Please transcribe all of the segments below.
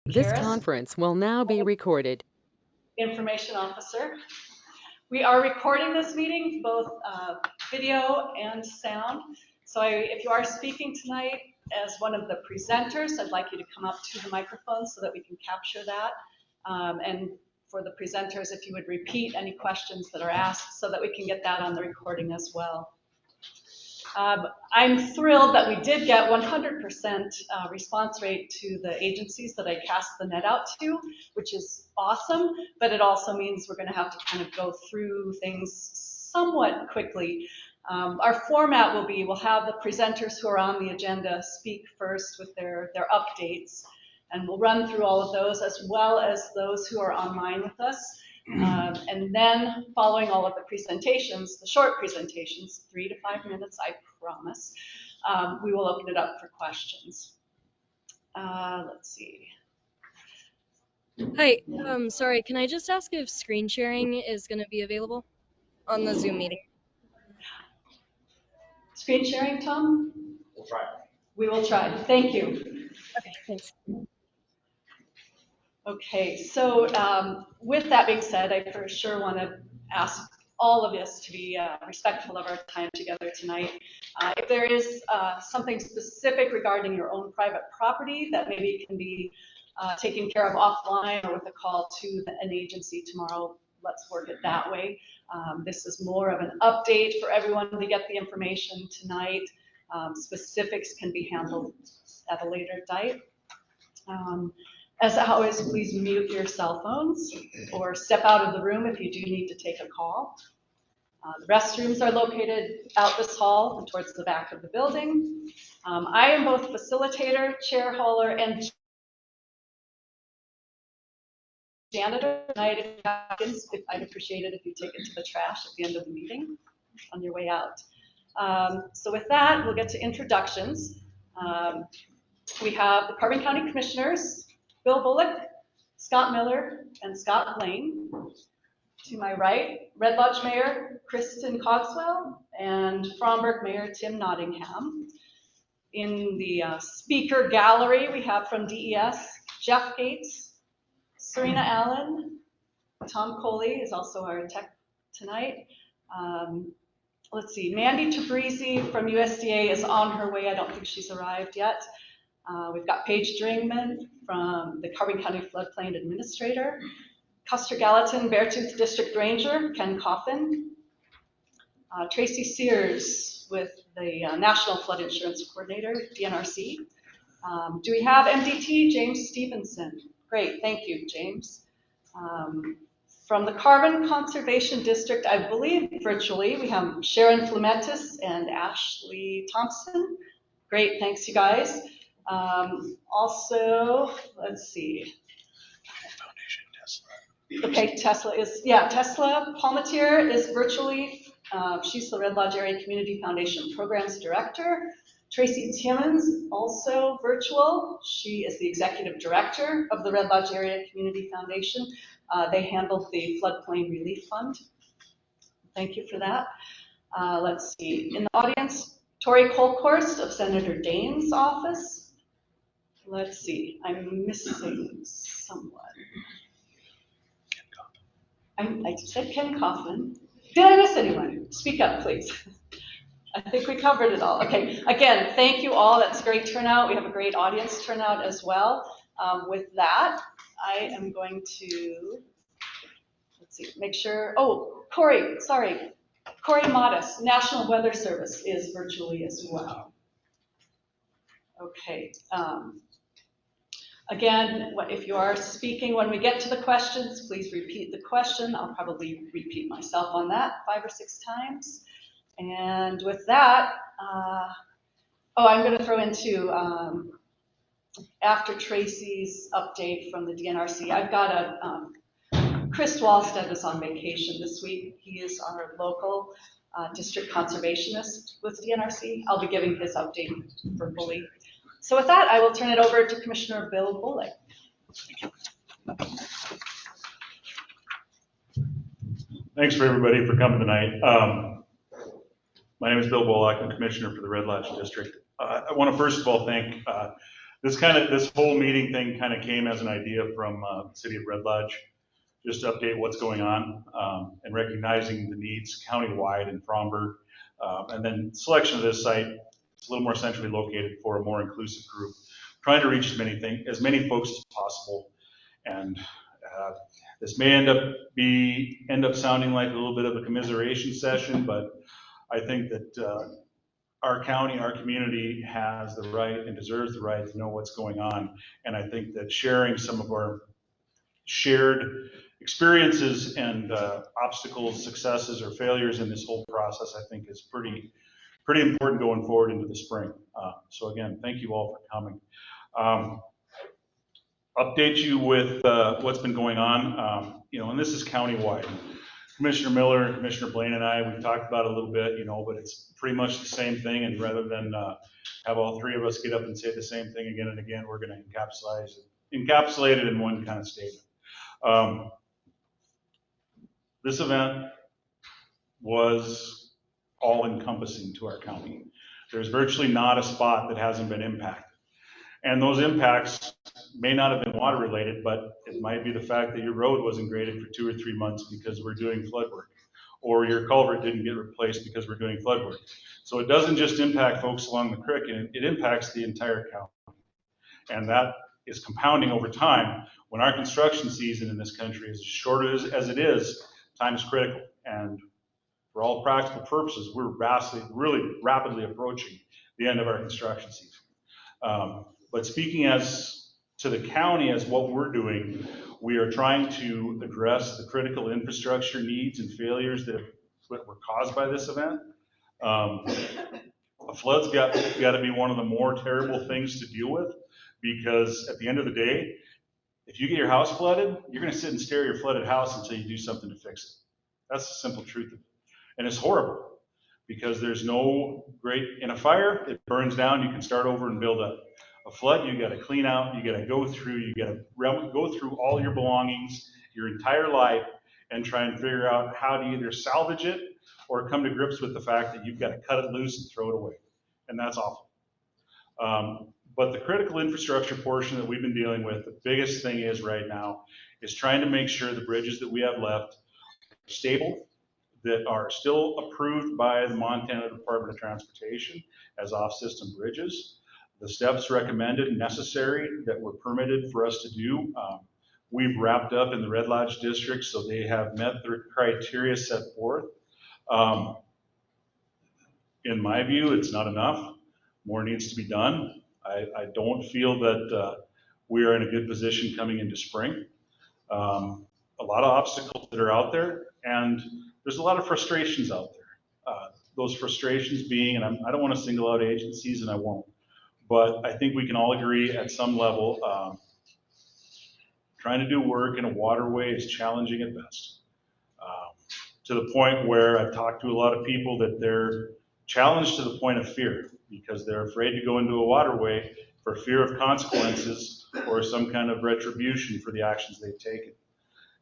This conference will now be recorded. Information Officer. We are recording this meeting, both video and sound. So if you are speaking tonight as one of the presenters, I'd like you to come up to the microphone so that we can capture that. And for the presenters, if you would repeat any questions that are asked so that we can get that on the recording as well. I'm thrilled that we did get 100% response rate to the agencies that I cast the net out to, which is awesome, but it also means we're going to have to kind of go through things somewhat quickly. Our format will be, we'll have the presenters who are on the agenda speak first with their updates, and we'll run through all of those as well as those who are online with us. And then following all of the presentations, the short presentations, 3 to 5 minutes, I promise, we will open it up for questions. Let's see. Hi, sorry, can I just ask if screen sharing is going to be available on the Zoom meeting? Screen sharing, Tom? We'll try. We will try. Thank you. Okay, thanks. Okay, so with that being said, I for sure want to ask all of us to be respectful of our time together tonight. If there is something specific regarding your own private property that maybe can be taken care of offline or with a call to an agency tomorrow, let's work it that way. This is more of an update for everyone to get the information tonight. Specifics can be handled at a later date. As always, please mute your cell phones or step out of the room if you do need to take a call. The restrooms are located out this hall and towards the back of the building. I am both facilitator, chair hauler, and janitor tonight. I'd appreciate it if you take it to the trash at the end of the meeting on your way out. So with that, we'll get to introductions. We have the Carbon County Commissioners, Bill Bullock, Scott Miller, and Scott Blaine. To my right, Red Lodge Mayor Kristen Cogswell and Fromberg Mayor Tim Nottingham. In the speaker gallery, we have from DES, Jeff Gates, Serena Allen, Tom Cohley is also our tech tonight. Let's see, Mandy Tabrizi from USDA is on her way. I don't think she's arrived yet. We've got Paige Dringman from the Carbon County Floodplain Administrator, Custer Gallatin Beartooth District Ranger, Ken Coffin, Tracy Sears with the National Flood Insurance Coordinator, DNRC. Do we have MDT, James Stevenson? Great, thank you, James. From the Carbon Conservation District, I believe virtually, we have Sharon Flemetis and Ashley Thompson. Great, thanks you guys. Also, let's see. Okay, Tesla is, yeah, Tesla Palmatier is virtually, she's the Red Lodge Area Community Foundation Programs Director. Tracy Timmons, also virtual. She is the Executive Director of the Red Lodge Area Community Foundation. They handled the Floodplain Relief Fund. Thank you for that. Let's see, in the audience, Tori Kohlkorst of Senator Daines' office. Let's see, I'm missing someone. I said Ken Coffin. Did I miss anyone? Speak up, please. I think we covered it all. Okay, again, thank you all. That's great turnout. We have a great audience turnout as well. With that, I am going to, let's see, make sure, oh, Cory, sorry. Cory Mottice, National Weather Service is virtually as well. Okay. Again, if you are speaking, when we get to the questions, please repeat the question. I'll probably repeat myself on that 5 or 6 times. And with that, I'm going to throw into, after Tracy's update from the DNRC, I've got Chris Wallstead is on vacation this week. He is our local district conservationist with DNRC. I'll be giving his update verbally. So with that, I will turn it over to Commissioner Bill Bullock. Thanks for everybody for coming tonight. My name is Bill Bullock. I'm Commissioner for the Red Lodge District. I want to first of all thank This whole meeting thing kind of came as an idea from the city of Red Lodge, just to update what's going on and recognizing the needs countywide in Fromberg. And then selection of this site, it's a little more centrally located for a more inclusive group, trying to reach as many folks as possible. And this may end up sounding like a little bit of a commiseration session, but I think that our county, our community has the right and deserves the right to know what's going on. And I think that sharing some of our shared experiences and obstacles, successes, or failures in this whole process, I think is pretty important going forward into the spring. So again, thank you all for coming. Update you with what's been going on, and this is countywide. Commissioner Miller, Commissioner Blaine, and I, we've talked about it a little bit, but it's pretty much the same thing. And rather than have all three of us get up and say the same thing again and again, we're going to encapsulate it in one kind of statement. This event was all-encompassing to our county. There's virtually not a spot that hasn't been impacted. And those impacts may not have been water related, but it might be the fact that your road wasn't graded for 2 or 3 months because we're doing flood work, or your culvert didn't get replaced because we're doing flood work. So it doesn't just impact folks along the creek, it impacts the entire county. And that is compounding over time. When our construction season in this country is as short as it is, time is critical. And for all practical purposes, we're really rapidly approaching the end of our construction season. But speaking as to the county, as what we're doing, we are trying to address the critical infrastructure needs and failures that were caused by this event. A flood's got to be one of the more terrible things to deal with, because at the end of the day, if you get your house flooded, you're going to sit and stare at your flooded house until you do something to fix it. That's the simple truth of it. And it's horrible, because there's no in a fire, it burns down, you can start over and build up. A flood, you got to clean out, you got to go through all your belongings, your entire life, and try and figure out how to either salvage it or come to grips with the fact that you've got to cut it loose and throw it away. And that's awful. But the critical infrastructure portion that we've been dealing with, the biggest thing is right now is trying to make sure the bridges that we have left are stable, that are still approved by the Montana Department of Transportation as off-system bridges. The steps recommended and necessary that were permitted for us to do, we've wrapped up in the Red Lodge district, so they have met the criteria set forth. In my view, it's not enough. More needs to be done. I don't feel that we are in a good position coming into spring. A lot of obstacles that are out there, and there's a lot of frustrations out there. Those frustrations being, and I don't want to single out agencies, and I won't, but I think we can all agree at some level, trying to do work in a waterway is challenging at best. To the point where I've talked to a lot of people that they're challenged to the point of fear, because they're afraid to go into a waterway for fear of consequences or some kind of retribution for the actions they've taken.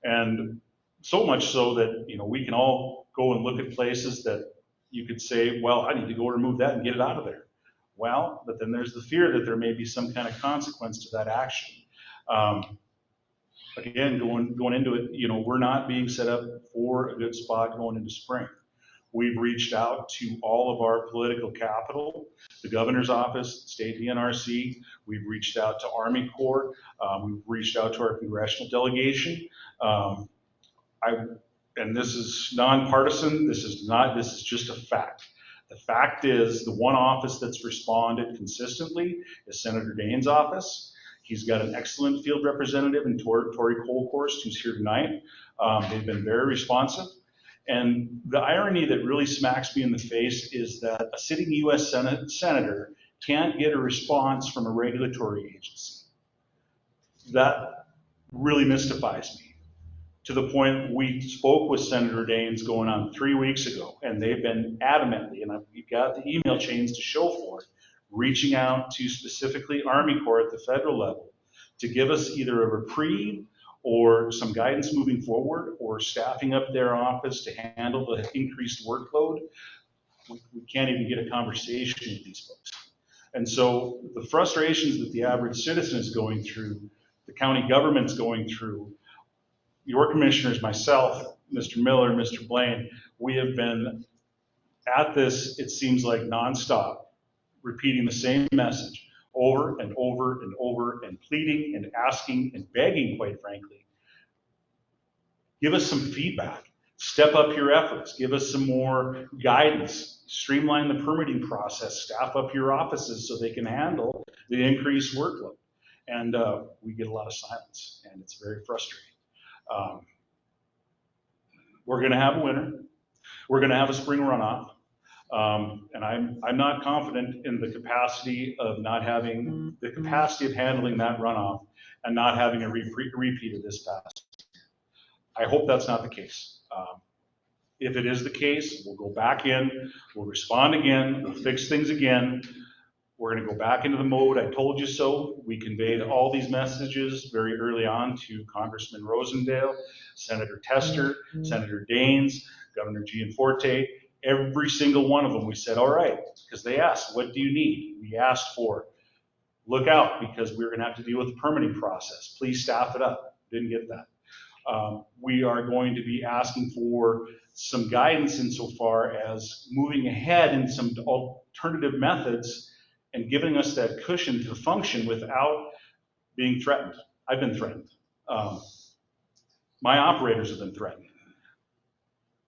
And so much so that, we can all go and look at places that you could say, well, I need to go remove that and get it out of there. Well, but then there's the fear that there may be some kind of consequence to that action. Again, going into it, we're not being set up for a good spot going into spring. We've reached out to all of our political capital, the governor's office, state DNRC. We've reached out to Army Corps. We've reached out to our congressional delegation. And this is nonpartisan. This is just a fact. The fact is, the one office that's responded consistently is Senator Daines' office. He's got an excellent field representative in Cory Kohlkorst, who's here tonight. They've been very responsive. And the irony that really smacks me in the face is that a sitting U.S. senator can't get a response from a regulatory agency. That really mystifies me, to the point we spoke with Senator Daines going on 3 weeks ago, and they've been adamantly, and we've got the email chains to show for it, reaching out to specifically Army Corps at the federal level to give us either a reprieve or some guidance moving forward, or staffing up their office to handle the increased workload. We can't even get a conversation with these folks. And so the frustrations that the average citizen is going through, the county government's going through, your commissioners, myself, Mr. Miller, Mr. Blaine, we have been at this, it seems like nonstop, repeating the same message over and over and over and pleading and asking and begging, quite frankly. Give us some feedback. Step up your efforts. Give us some more guidance. Streamline the permitting process. Staff up your offices so they can handle the increased workload. And we get a lot of silence, and it's very frustrating. We're going to have a winter. We're going to have a spring runoff. And I'm not confident in the capacity of not having the capacity of handling that runoff and not having a repeat of this past. I hope that's not the case. If it is the case, we'll go back in, we'll respond again, we'll fix things again. We're going to go back into the mode, I told you so. We conveyed all these messages very early on to Congressman Rosendale, Senator Tester, Senator Daines, Governor Gianforte. Every single one of them, we said, all right, because they asked, what do you need? We asked for, look out, because we're going to have to deal with the permitting process. Please staff it up. Didn't get that. We are going to be asking for some guidance insofar as moving ahead in some alternative methods and giving us that cushion to function without being threatened. I've been threatened. My operators have been threatened.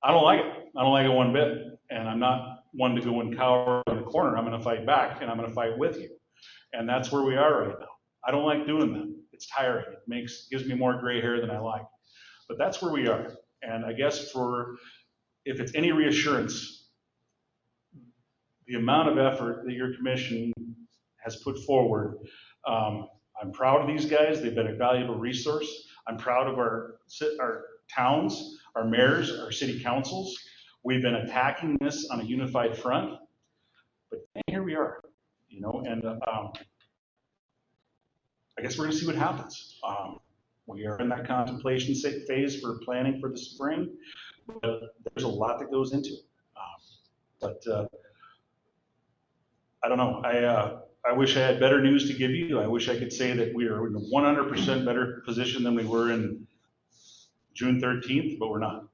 I don't like it. I don't like it one bit. And I'm not one to go and cower in the corner. I'm going to fight back, and I'm going to fight with you. And that's where we are right now. I don't like doing that. It's tiring. It gives me more gray hair than I like. But that's where we are. And I guess if it's any reassurance, the amount of effort that your commission has put forward, I'm proud of these guys. They've been a valuable resource. I'm proud of our towns, our mayors, our city councils. We've been attacking this on a unified front, but here we are, and I guess we're going to see what happens. We are in that contemplation phase for planning for the spring, but there's a lot that goes into it. I don't know. I wish I had better news to give you. I wish I could say that we are in a 100% better position than we were in June 13th, but we're not.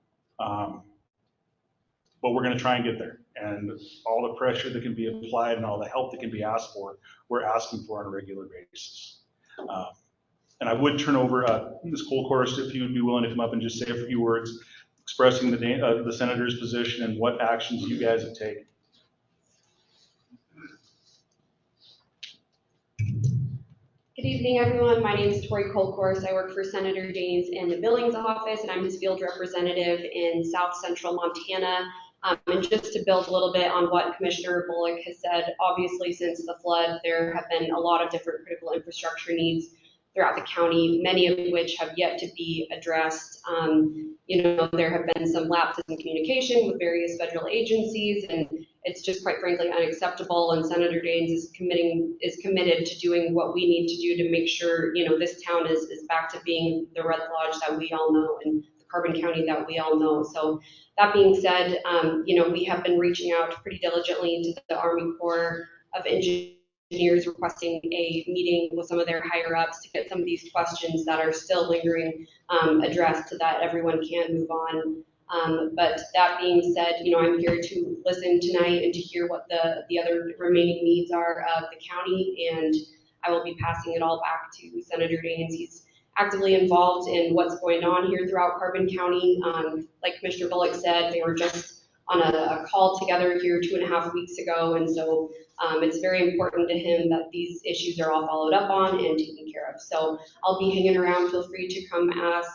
But we're going to try and get there. And all the pressure that can be applied and all the help that can be asked for, we're asking for on a regular basis. And I would turn over Ms. Kohlkorst, if you would be willing to come up and just say a few words expressing the senator's position and what actions you guys have taken. Good evening, everyone. My name is Tori Kohlkorst. I work for Senator Daines in the Billings office, and I'm his field representative in South Central Montana. And just to build a little bit on what Commissioner Bullock has said, obviously since the flood, there have been a lot of different critical infrastructure needs throughout the county, many of which have yet to be addressed. There have been some lapses in communication with various federal agencies, and it's just quite frankly unacceptable. And Senator Daines is committed to doing what we need to do to make sure, this town is back to being the Red Lodge that we all know and the Carbon County that we all know. So that being said, we have been reaching out pretty diligently to the Army Corps of Engineers requesting a meeting with some of their higher ups to get some of these questions that are still lingering addressed so that everyone can move on. But that being said, I'm here to listen tonight and to hear what the other remaining needs are of the county, and I will be passing it all back to Senator Daines. He's actively involved in what's going on here throughout Carbon County. Like Commissioner Bullock said, they were just on a call together here 2.5 weeks ago, and so it's very important to him that these issues are all followed up on and taken care of. So I'll be hanging around. Feel free to come ask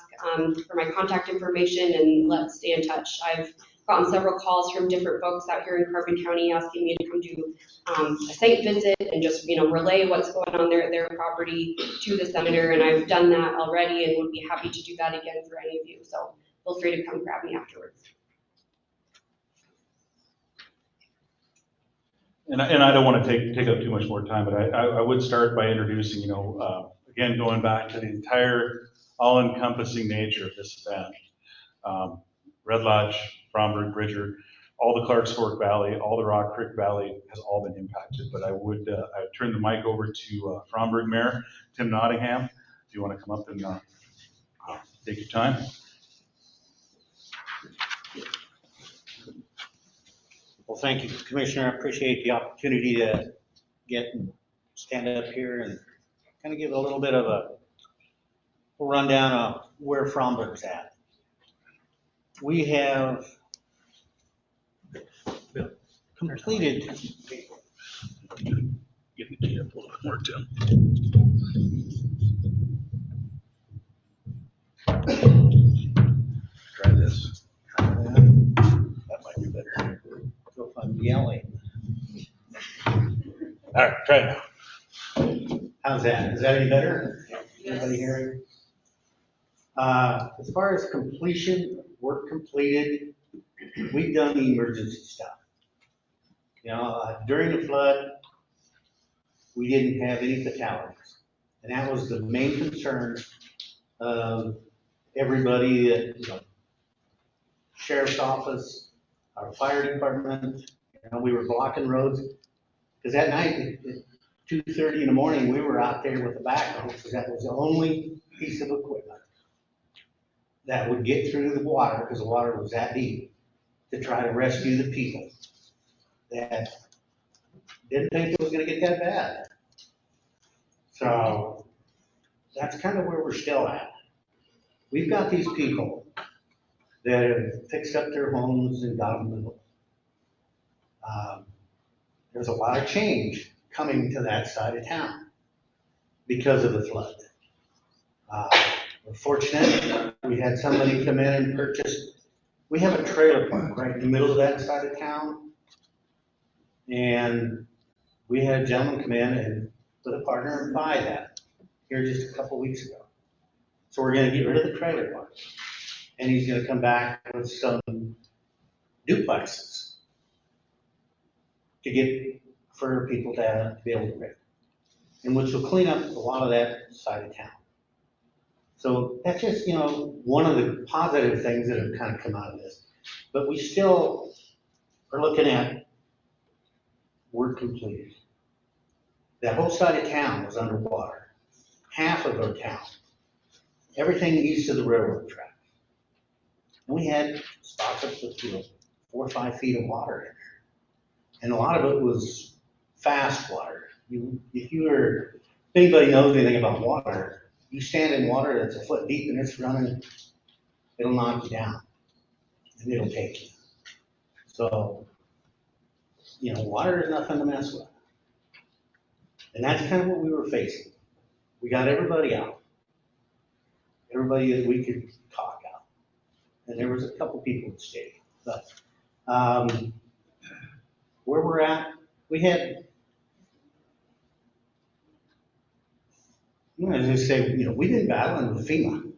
for my contact information, and let's stay in touch. I've gotten several calls from different folks out here in Carbon County asking me to come do a site visit and just relay what's going on there at their property to the senator, and I've done that already and would be happy to do that again for any of you. So feel free to come grab me afterwards. And I don't want to take up too much more time, but I would start by introducing, again, going back to the entire all-encompassing nature of this event. Red Lodge, Fromberg, Bridger, all the Clarks Fork Valley, all the Rock Creek Valley has all been impacted. But I would turn the mic over to Fromberg Mayor Tim Nottingham, if you want to come up and take your time. Well, thank you, Commissioner. I appreciate the opportunity to get and stand up here and kind of give a little bit of a rundown of where Fromberg's at. We have completed. Get the key up a little bit more, Tim. Try this. That might be better. So if I'm yelling. All right, try it now. How's that? Is that any better? Anybody hearing? As far as completion, work completed, we've done the emergency stuff. You know, during the flood, we didn't have any fatalities. And that was the main concern of everybody at, you know, sheriff's office, our fire department. You know, we were blocking roads. Because that night, at 2:30 in the morning, we were out there with the backhoe, because that was the only piece of equipment that would get through the water, because the water was that deep, to try to rescue the people that didn't think it was gonna get that bad. So that's kind of where we're still at. We've got these people that have fixed up their homes and got them moved. There's a lot of change coming to that side of town because of the flood. We're fortunate, we had somebody come in and purchase, we have a trailer park right in the middle of that side of town. And we had a gentleman come in and with a partner and buy that here just a couple weeks ago. So we're gonna get rid of the trailer park. And he's gonna come back with some duplexes to get for people to be able to rent. And which will clean up a lot of that side of town. So that's just, you know, one of the positive things that have kind of come out of this. But we still are looking at work completed. That whole side of town was underwater. Half of our town. Everything east of the railroad track. And we had spots up to 4 or 5 feet of water in there. And a lot of it was fast water. If anybody knows anything about water, you stand in water that's a foot deep and it's running, it'll knock you down and it'll take you. So, you know, water is nothing to mess with. And that's kind of what we were facing. We got everybody out. Everybody that we could talk out. And there was a couple people that stayed. But where we're at, we had, you know, as I say, you know, we've been battling with FEMA.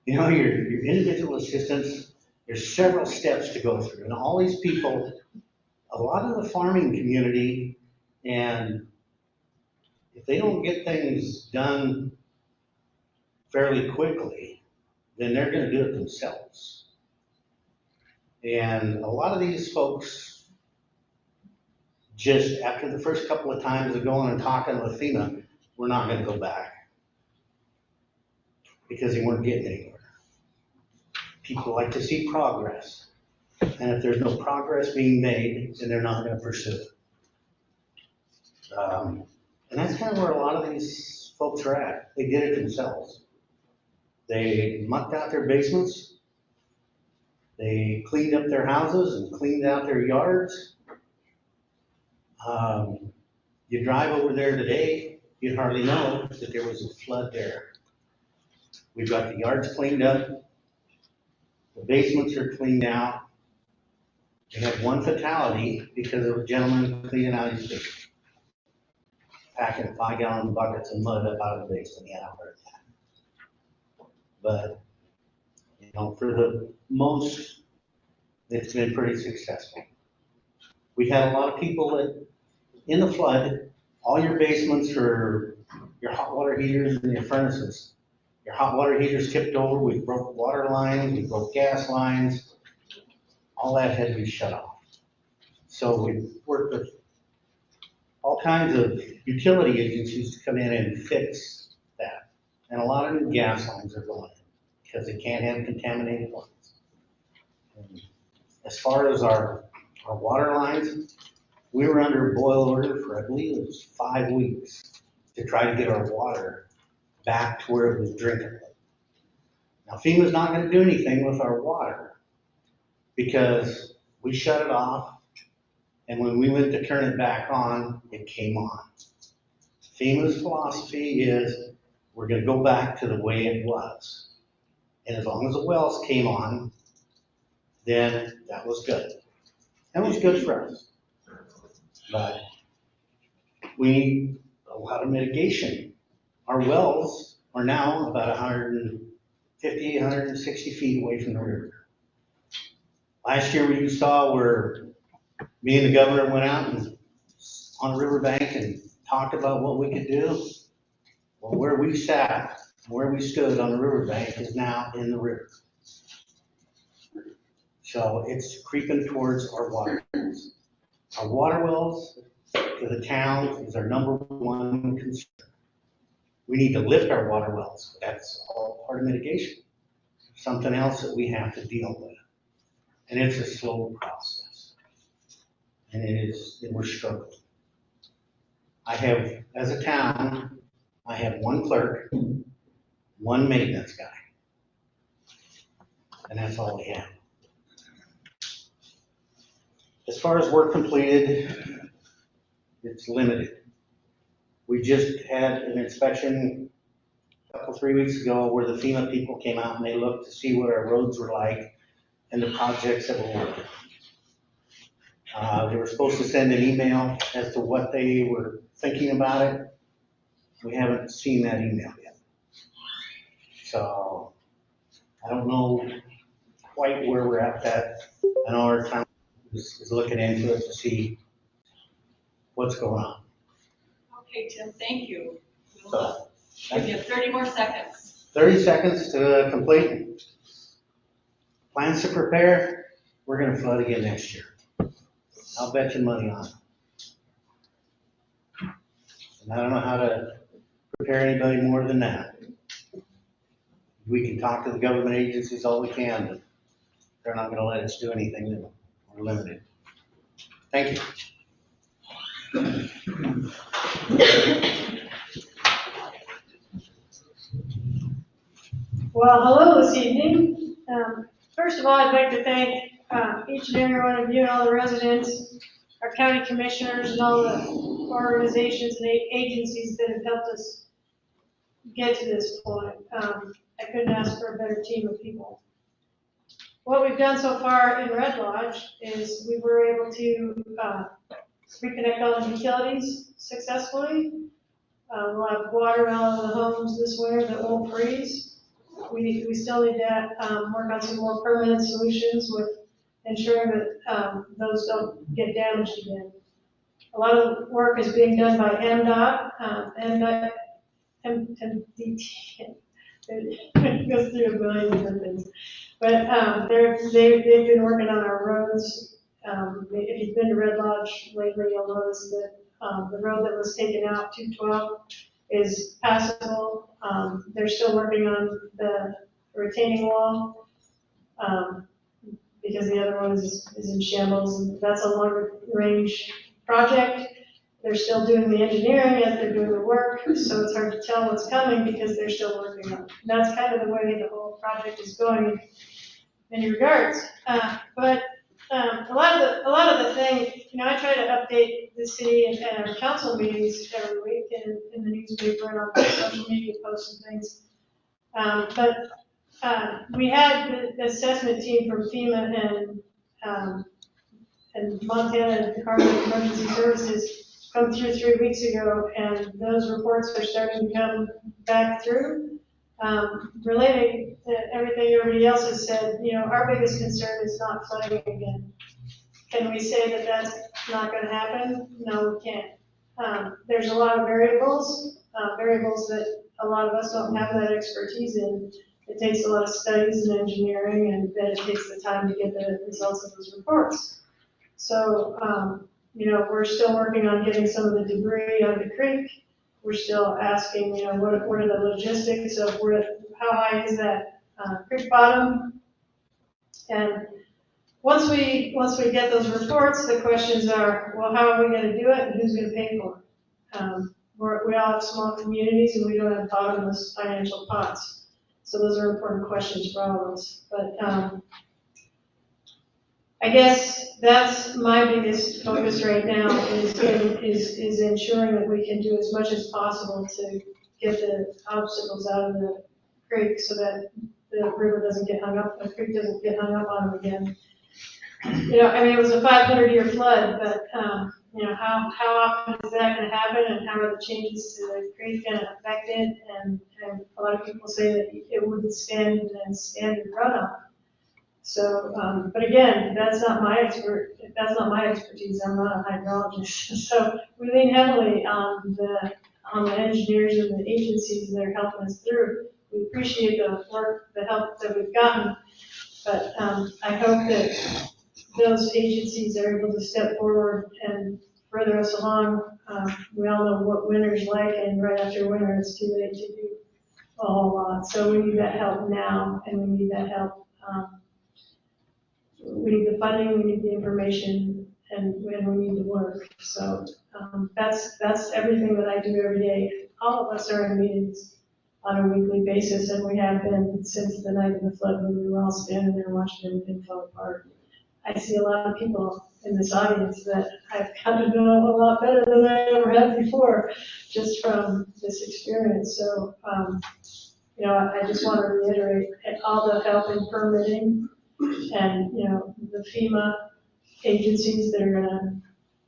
You know, your individual assistance, there's several steps to go through. And all these people, a lot of the farming community, and if they don't get things done fairly quickly, then they're gonna do it themselves. And a lot of these folks, just after the first couple of times of going and talking with FEMA, we're not gonna go back because they weren't getting anywhere. People like to see progress. And if there's no progress being made, then they're not gonna pursue it. And that's kind of where a lot of these folks are at. They did it themselves. They mucked out their basements. They cleaned up their houses and cleaned out their yards. You drive over there today, you'd hardly know that there was a flood there. We've got the yards cleaned up. The basements are cleaned out. We had one fatality because of a gentleman cleaning out his basement. Packing 5-gallon buckets of mud up out of the basement. He had out there. But, you know, for the most, it's been pretty successful. We had a lot of people that, in the flood, all your basements are your hot water heaters and your furnaces. Your hot water heaters tipped over, we broke water lines, we broke gas lines. all that had to be shut off. So we worked with all kinds of utility agencies to come in and fix that. And a lot of new gas lines are going in because they can't have contaminated ones. And as far as our water lines, we were under a boil order for, I believe it was 5 weeks to try to get our water back to where it was drinkable. Now FEMA's not gonna do anything with our water because we shut it off, and when we went to turn it back on, it came on. FEMA's philosophy is we're gonna go back to the way it was. And as long as the wells came on, then that was good. That was good for us. But we need a lot of mitigation. Our wells are now about 150, 160 feet away from the river. Last year you saw where me and the governor went out and on the riverbank and talked about what we could do. Well, where we sat, where we stood on the riverbank is now in the river. So it's creeping towards our water wells. Our water wells for the town is our #1 concern. We need to lift our water wells. That's all part of mitigation. Something else that we have to deal with. And it's a slow process. And we're struggling. I have, as a town, I have 1 clerk, 1 maintenance guy. And that's all we have. As far as work completed, it's limited. We just had an inspection a couple, 3 weeks ago where the FEMA people came out and they looked to see what our roads were like and the projects that we're working on. They were supposed to send an email as to what they were thinking about it. We haven't seen that email yet. So I don't know quite where we're at that. I know our town is looking into it to see what's going on. Okay, Tim, thank you. We'll So, give you 30 more seconds. 30 seconds to complete. Plans to prepare, we're gonna flood again next year. I'll bet you money on it. And I don't know how to prepare anybody more than that. We can talk to the government agencies all we can, but they're not gonna let us do anything new. We're limited. Thank you. Well, hello this evening. First of all, I'd like to thank each and every one of you and all the residents, our county commissioners, and all the organizations and agencies that have helped us get to this point. I couldn't ask for a better team of people. What we've done so far in Red Lodge is we were able to reconnect all the utilities successfully. We'll have water out of the homes this winter that won't freeze. We still need to work on some more permanent solutions with ensuring that those don't get damaged again. A lot of the work is being done by MDOT. MDT. It goes through a million different things. But they've been working on our roads. If you've been to Red Lodge lately, you'll notice that the road that was taken out, 212, is passable. They're still working on the retaining wall because the other one is in shambles, and that's a longer range project. They're still doing the engineering as they're doing the work, so it's hard to tell what's coming because they're still working on it. And that's kind of the way the whole project is going in many regards. But a lot of the things, I try to update the city and our council meetings every week in the newspaper and on social media posts and things. But we had the assessment team from FEMA and Montana Department of Emergency Services come through 3 weeks ago, and those reports are starting to come back through. Relating to everything everybody else has said, our biggest concern is not flooding again. Can we say that that's not going to happen? No, we can't. There's a lot of variables that a lot of us don't have that expertise in. it takes a lot of studies and engineering, and then it takes the time to get the results of those reports. So, we're still working on getting some of the debris out of the creek. We're still asking, what are the logistics of how high is that creek bottom? And once we get those reports, the questions are, well, how are we going to do it, and who's going to pay for it? We all have small communities, and we don't have bottomless financial pots. So those are important questions for all of us. But I guess that's my biggest focus right now is ensuring that we can do as much as possible to get the obstacles out of the creek so that the river doesn't get hung up, the creek doesn't get hung up on them again. It was a 500-year flood, but how often is that going to happen, and how are the changes to the creek going to affect it? And a lot of people say that it wouldn't stand standard runoff. So, but again, that's not my expertise. I'm not a hydrologist. So we lean heavily on the engineers and the agencies that are helping us through. We appreciate the work, the help that we've gotten, but I hope that those agencies are able to step forward and further us along. We all know what winter's like, and right after winter, it's too late to do a whole lot. So we need that help now, and we need that help. We need the funding, we need the information, and we need the work. So that's everything that I do every day. All of us are in meetings on a weekly basis, and we have been since the night of the flood, when we were all standing there watching everything fall apart. I see a lot of people in this audience that I've come to know a lot better than I ever had before, just from this experience. So, I just want to reiterate all the help in permitting, and the FEMA agencies that are going to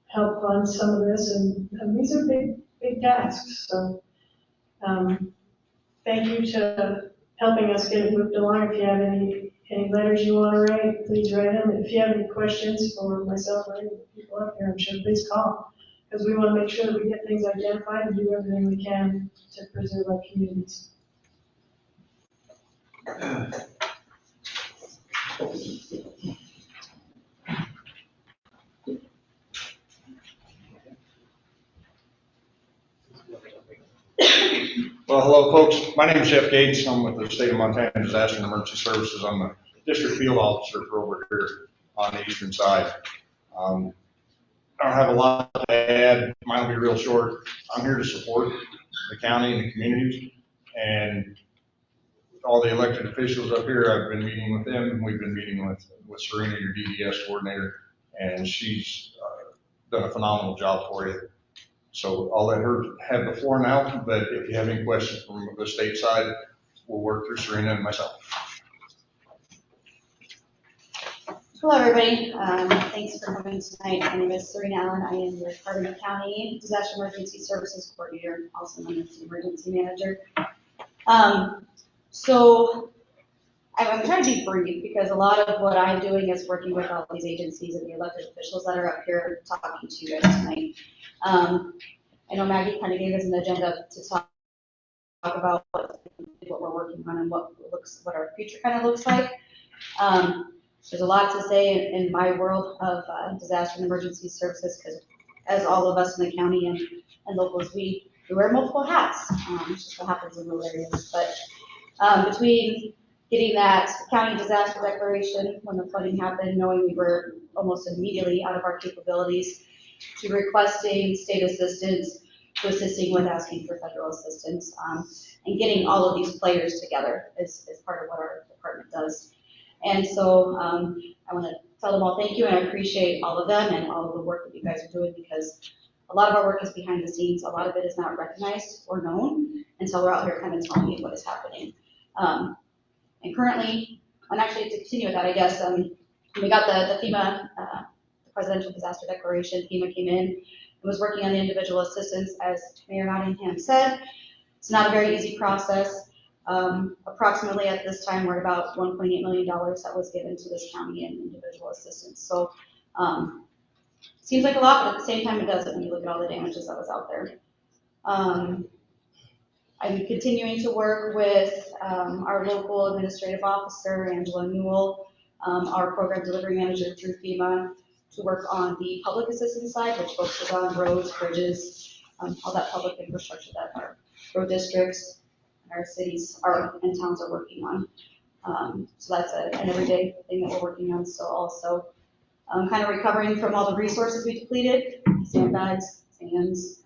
help fund some of this, and these are big tasks. So thank you to helping us get it moved along. If you have any letters you want to write, please write them. If you have any questions for myself or any people up here, I'm sure, please call, because we want to make sure that we get things identified and do everything we can to preserve our communities. Well, hello, folks. My name is Jeff Gates. I'm with the State of Montana Disaster and Emergency Services. I'm the district field officer for over here on the eastern side. I don't have a lot to add. Mine will be real short. I'm here to support the county and the communities, and all the elected officials up here. I've been meeting with them, and we've been meeting with Serena, your DDS coordinator, and she's done a phenomenal job for you. So I'll let her have the floor now, but if you have any questions from the state side, we'll work through Serena and myself. Hello, everybody. Thanks for coming tonight. My name is Serena Allen. I am your Carbon County Disaster Emergency Services Coordinator, also known as the Emergency Manager. So I'm trying to be brief, because a lot of what I'm doing is working with all these agencies and the elected officials that are up here talking to you guys tonight. I know Maggie kind of gave us an agenda to talk about what we're working on and what our future kind of looks like. There's a lot to say in my world of disaster and emergency services, because as all of us in the county and locals, we wear multiple hats. It's just what happens in rural areas. But between getting that county disaster declaration when the flooding happened, knowing we were almost immediately out of our capabilities, to requesting state assistance, to assisting with asking for federal assistance, and getting all of these players together is part of what our department does. And so I want to tell them all thank you, and I appreciate all of them and all of the work that you guys are doing, because a lot of our work is behind the scenes. A lot of it is not recognized or known until we're out here kind of telling you what is happening. And currently, and actually to continue with that, I guess, we got the FEMA, the Presidential Disaster Declaration. FEMA came in and was working on the individual assistance, as Mayor Nottingham said. It's not a very easy process. Approximately at this time, we're at about $1.8 million that was given to this county in individual assistance. So seems like a lot, but at the same time it doesn't when you look at all the damages that was out there. I'm continuing to work with our local administrative officer, Angela Newell, our program delivery manager through FEMA, to work on the public assistance side, which focuses on roads, bridges, all that public infrastructure that our road districts, our cities and towns are working on. So that's an everyday thing that we're working on. So also kind of recovering from all the resources we depleted, sandbags, sands,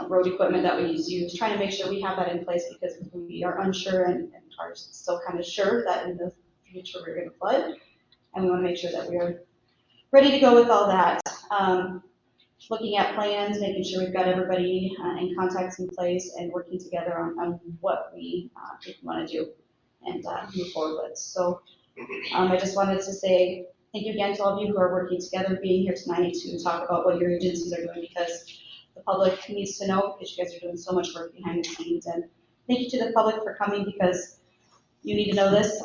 road equipment that we use, trying to make sure we have that in place because we are unsure and are still kind of sure that in the future we're going to flood. And we want to make sure that we are ready to go with all that. Looking at plans, making sure we've got everybody in contacts in place and working together on what we want to do and move forward with. So I just wanted to say thank you again to all of you who are working together, being here tonight to talk about what your agencies are doing, because the public needs to know, because you guys are doing so much work behind the scenes. And thank you to the public for coming, because you need to know this.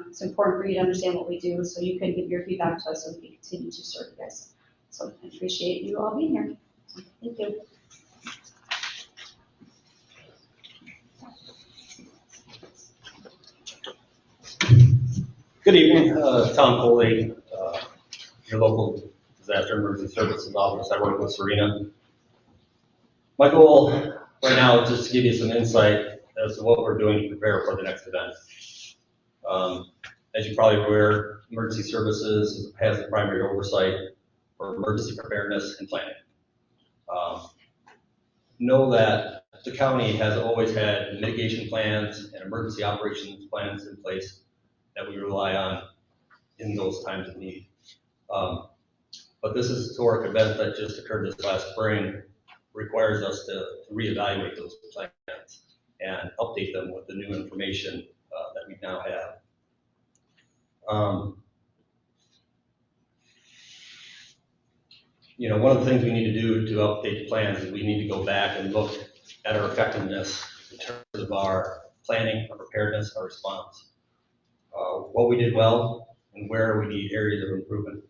It's important for you to understand what we do so you can give your feedback to us so we can continue to serve you guys. So I appreciate you all being here. Thank you. Good evening, Tom Cohley, your local disaster emergency services office. I work with Serena. My goal right now is just to give you some insight as to what we're doing to prepare for the next event. As you're probably aware, emergency services has the primary oversight for emergency preparedness and planning. Know that the county has always had mitigation plans and emergency operations plans in place that we rely on in those times of need. But this historic event that just occurred this last spring requires us to reevaluate those plans and update them with the new information that we now have. One of the things we need to do to update the plans is we need to go back and look at our effectiveness in terms of our planning, our preparedness, our response. What we did well and where we need areas of improvement.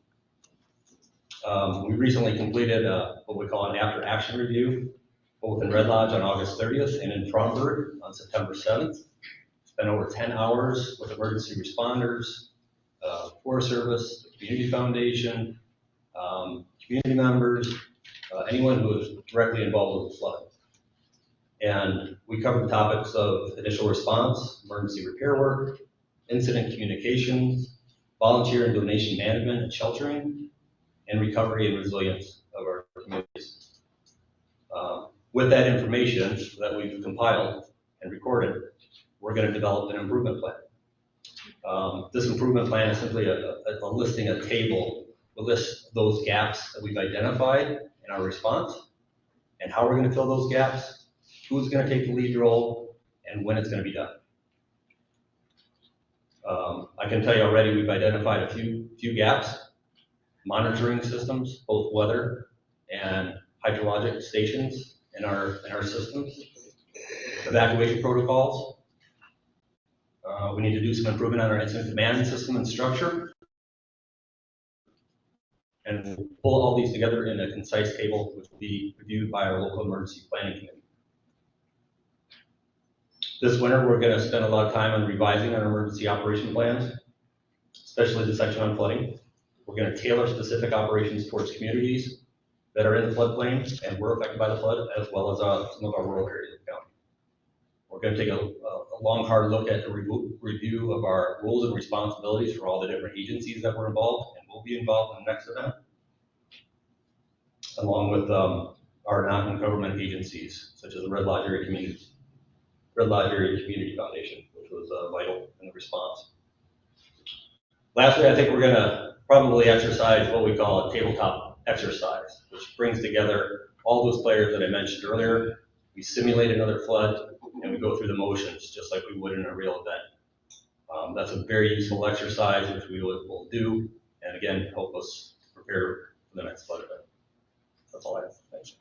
We recently completed what we call an after-action review, both in Red Lodge on August 30th and in Fromberg on September 7th. Spent over 10 hours with emergency responders, Forest Service, the Community Foundation, community members, anyone who was directly involved with the flood. And we covered the topics of initial response, emergency repair work, incident communications, volunteer and donation management and sheltering, and recovery and resilience of our communities. With that information that we've compiled and recorded, we're going to develop an improvement plan. This improvement plan is simply a listing, a table to list those gaps that we've identified in our response and how we're going to fill those gaps, who's going to take the lead role, and when it's going to be done. I can tell you already we've identified a few gaps: monitoring systems, both weather and hydrologic stations in our systems, evacuation protocols. We need to do some improvement on our incident command system and structure, and we'll pull all these together in a concise table, which will be reviewed by our local emergency planning committee. This winter, we're going to spend a lot of time on revising our emergency operation plans, especially the section on flooding. We're going to tailor specific operations towards communities that are in the floodplain and were affected by the flood, as well as some of our rural areas of the county. We're going to take a long, hard look at the review of our roles and responsibilities for all the different agencies that were involved and will be involved in the next event, along with our non-government agencies, such as the Red Lodge Area Community Foundation, which was vital in the response. Lastly, I think we're going to probably exercise what we call a tabletop exercise, which brings together all those players that I mentioned earlier. We simulate another flood, and we go through the motions just like we would in a real event. That's a very useful exercise, which we will do, and again, help us prepare for the next flood event. That's all I have. Thanks.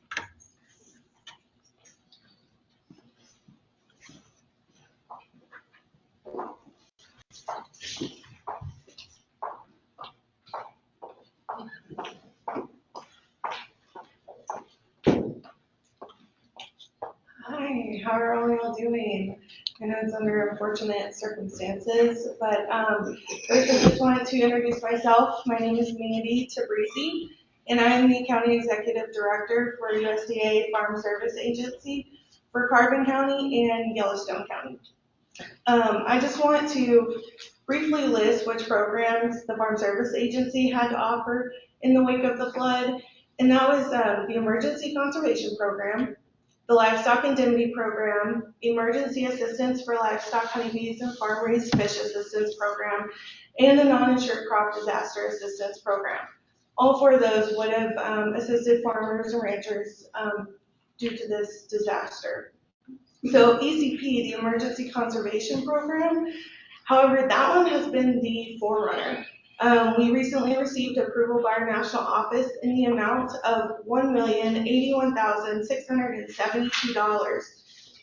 How are all y'all doing? I know it's under unfortunate circumstances, but first I just wanted to introduce myself. My name is Mandy Tabrizi, and I am the County Executive Director for USDA Farm Service Agency for Carbon County and Yellowstone County. I just want to briefly list which programs the Farm Service Agency had to offer in the wake of the flood, and that was the Emergency Conservation Program, the Livestock Indemnity Program, Emergency Assistance for Livestock, Honeybees, and Farm-Raised Fish Assistance Program, and the Non-Insured Crop Disaster Assistance Program. All four of those would have assisted farmers and ranchers due to this disaster. So ECP, the Emergency Conservation Program, however, that one has been the forerunner. We recently received approval by our national office in the amount of $1,081,672.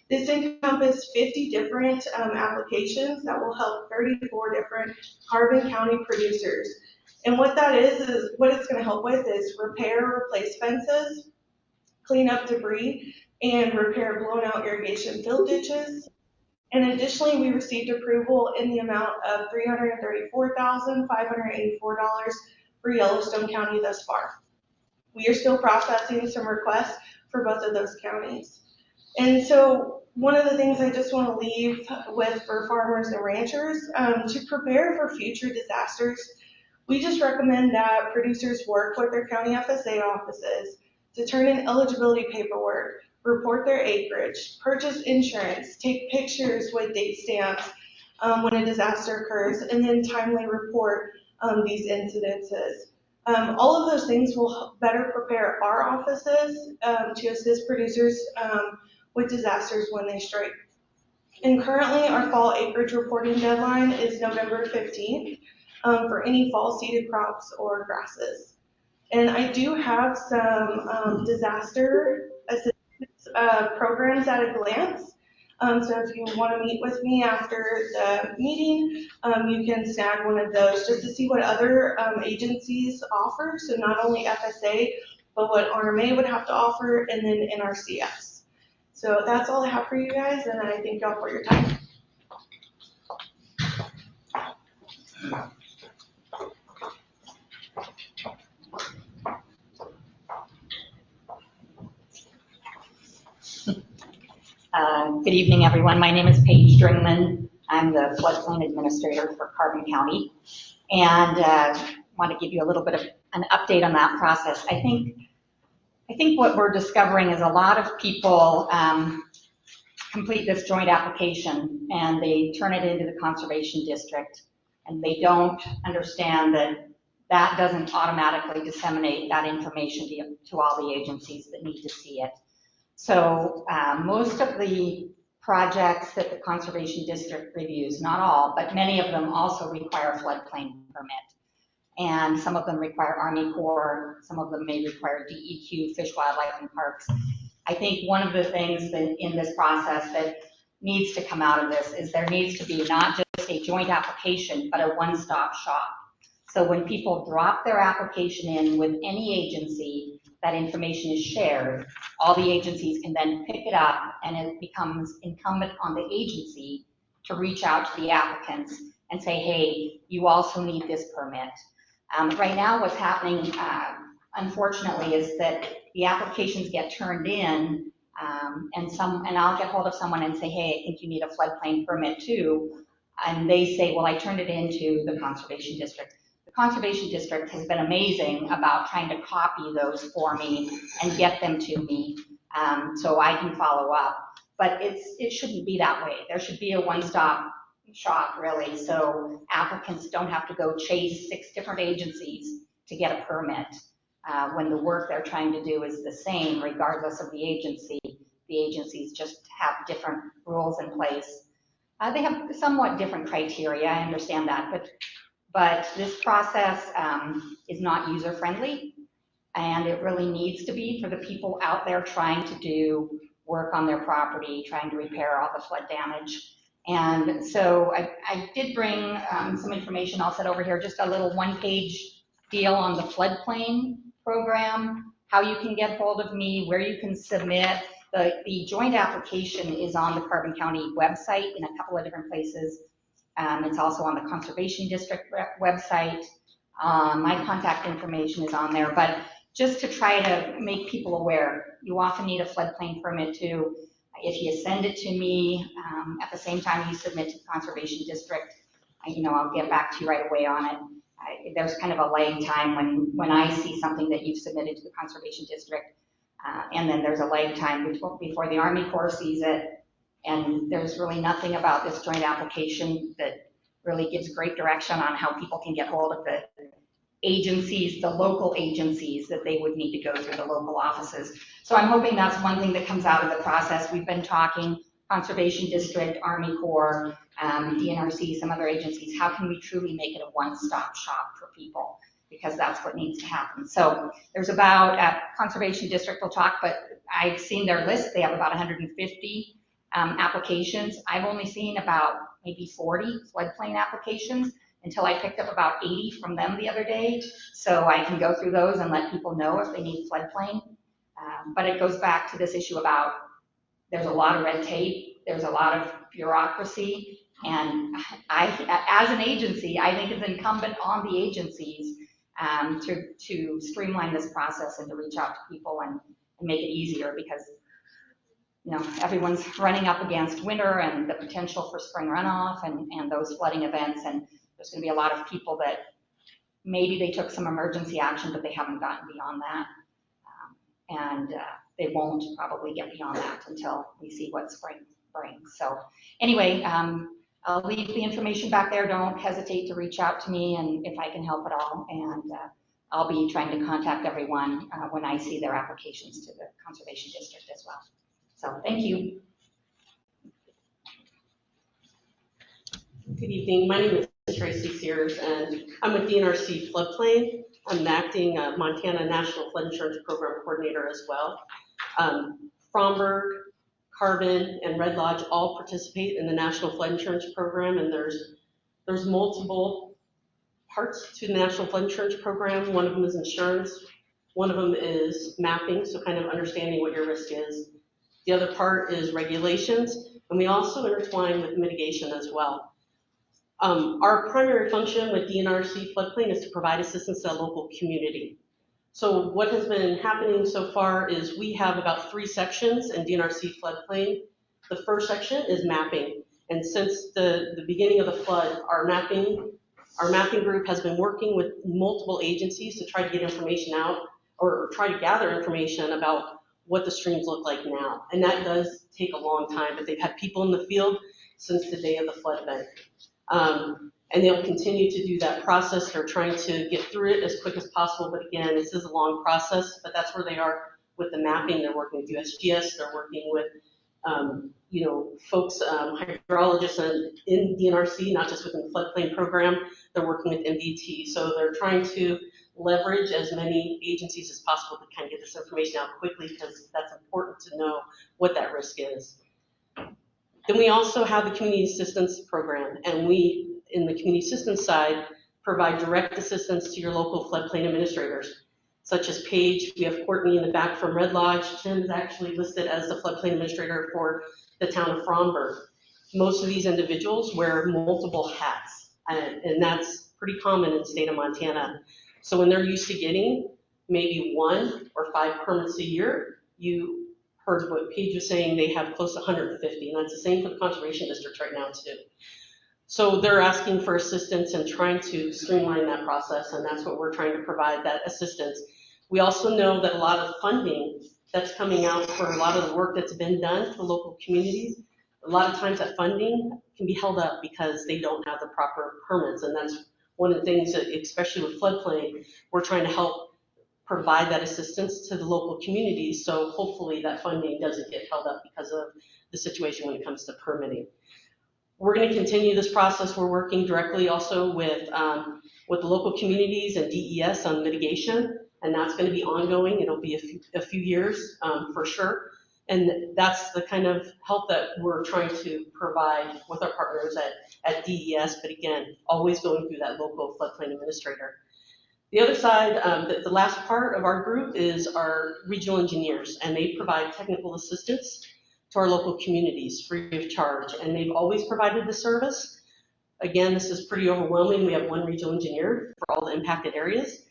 This encompassed 50 different applications that will help 34 different Carbon County producers. And what that is what it's going to help with is repair, replace fences, clean up debris, and repair blown out irrigation field ditches. And additionally, we received approval in the amount of $334,584 for Yellowstone County thus far. We are still processing some requests for both of those counties. And so one of the things I just want to leave with for farmers and ranchers, to prepare for future disasters, we just recommend that producers work with their county FSA offices to turn in eligibility paperwork, report their acreage, purchase insurance, take pictures with date stamps when a disaster occurs, and then timely report these incidences. All of those things will better prepare our offices to assist producers with disasters when they strike. And currently our fall acreage reporting deadline is November 15th for any fall seeded crops or grasses. And I do have some disaster assistance programs at a glance. So if you want to meet with me after the meeting, you can snag one of those just to see what other agencies offer. So not only FSA, but what RMA would have to offer, and then NRCS. So that's all I have for you guys, and I thank y'all for your time. Good evening, everyone. My name is Paige Dringman. I'm the Floodplain Administrator for Carbon County, and want to give you a little bit of an update on that process. I think what we're discovering is a lot of people complete this joint application and they turn it into the conservation district, and they don't understand that that doesn't automatically disseminate that information to all the agencies that need to see it. So most of the projects that the Conservation District reviews, not all, but many of them also require a floodplain permit. And some of them require Army Corps, some of them may require DEQ, Fish, Wildlife, and Parks. I think one of the things that in this process that needs to come out of this is there needs to be not just a joint application, but a one-stop shop. So when people drop their application in with any agency, that information is shared, all the agencies can then pick it up, and it becomes incumbent on the agency to reach out to the applicants and say, hey, you also need this permit. Right now what's happening, unfortunately, is that the applications get turned in, and I'll get hold of someone and say, hey, I think you need a floodplain permit too, and they say, well, I turned it into the Conservation District. The Conservation District has been amazing about trying to copy those for me and get them to me so I can follow up. But it shouldn't be that way. There should be a one-stop shop, really, so applicants don't have to go chase 6 different agencies to get a permit when the work they're trying to do is the same regardless of the agency. The agencies just have different rules in place. They have somewhat different criteria, I understand that, but this process is not user-friendly, and it really needs to be for the people out there trying to do work on their property, trying to repair all the flood damage. And so I did bring some information I'll set over here, just a little one-page deal on the floodplain program, how you can get hold of me, where you can submit. The joint application is on the Carbon County website in a couple of different places. It's also on the Conservation District website. My contact information is on there, but just to try to make people aware, you often need a floodplain permit too. If you send it to me at the same time you submit to the Conservation District, I'll get back to you right away on it. There's kind of a lag time when I see something that you've submitted to the Conservation District, and then there's a lag time before the Army Corps sees it, and there's really nothing about this joint application that really gives great direction on how people can get hold of the agencies, the local agencies that they would need to go through, the local offices. So I'm hoping that's one thing that comes out of the process. We've been talking, Conservation District, Army Corps, DNRC, some other agencies, how can we truly make it a one-stop shop for people? Because that's what needs to happen. So there's about, Conservation District will talk, but I've seen their list, they have about 150 applications. I've only seen about maybe 40 floodplain applications until I picked up about 80 from them the other day. So I can go through those and let people know if they need floodplain. But it goes back to this issue about there's a lot of red tape, there's a lot of bureaucracy, and as an agency, I think it's incumbent on the agencies to streamline this process and to reach out to people and make it easier, because everyone's running up against winter and the potential for spring runoff and those flooding events, and there's going to be a lot of people that maybe they took some emergency action, but they haven't gotten beyond that. And they won't probably get beyond that until we see what spring brings. So anyway, I'll leave the information back there. Don't hesitate to reach out to me, and if I can help at all. And I'll be trying to contact everyone when I see their applications to the Conservation District as well. So thank you. Good evening. My name is Tracy Sears, and I'm with DNRC Floodplain. I'm an acting Montana National Flood Insurance Program Coordinator as well. Fromberg, Carbon, and Red Lodge all participate in the National Flood Insurance Program, and there's multiple parts to the National Flood Insurance Program. One of them is insurance. One of them is mapping, so kind of understanding what your risk is. The other part is regulations, and we also intertwine with mitigation as well. Our primary function with DNRC Floodplain is to provide assistance to the local community. So what has been happening so far is we have about 3 sections in DNRC Floodplain. The first section is mapping, and since the beginning of the flood, our mapping group has been working with multiple agencies to try to get information out, or try to gather information about what the streams look like now. And that does take a long time, but they've had people in the field since the day of the flood event. And they'll continue to do that process. They're trying to get through it as quick as possible, but again, this is a long process, but that's where they are with the mapping. They're working with USGS, they're working with, folks, hydrologists in DNRC, not just within the floodplain program, they're working with MDT. So they're trying to leverage as many agencies as possible to kind of get this information out quickly, because that's important to know what that risk is. Then we also have the community assistance program, and we, in the community assistance side, provide direct assistance to your local floodplain administrators, such as Paige. We have Courtney in the back from Red Lodge. Tim is actually listed as the floodplain administrator for the town of Fromberg. Most of these individuals wear multiple hats, and that's pretty common in the state of Montana. So when they're used to getting maybe 1 or 5 permits a year, you heard what Paige was saying, they have close to 150, and that's the same for the Conservation District right now too. So they're asking for assistance and trying to streamline that process, and that's what we're trying to provide, that assistance. We also know that a lot of funding that's coming out for a lot of the work that's been done for local communities, a lot of times that funding can be held up because they don't have the proper permits, and that's one of the things that, especially with floodplain, we're trying to help provide that assistance to the local communities, so hopefully that funding doesn't get held up because of the situation when it comes to permitting. We're going to continue this process. We're working directly also with the local communities and DES on mitigation, and that's going to be ongoing. It'll be a few years for sure, and that's the kind of help that we're trying to provide with our partners at DES, but again, always going through that local floodplain administrator. The other side, the last part of our group is our regional engineers, and they provide technical assistance to our local communities free of charge, and they've always provided the service. Again, this is pretty overwhelming. We have one regional engineer for all the impacted areas.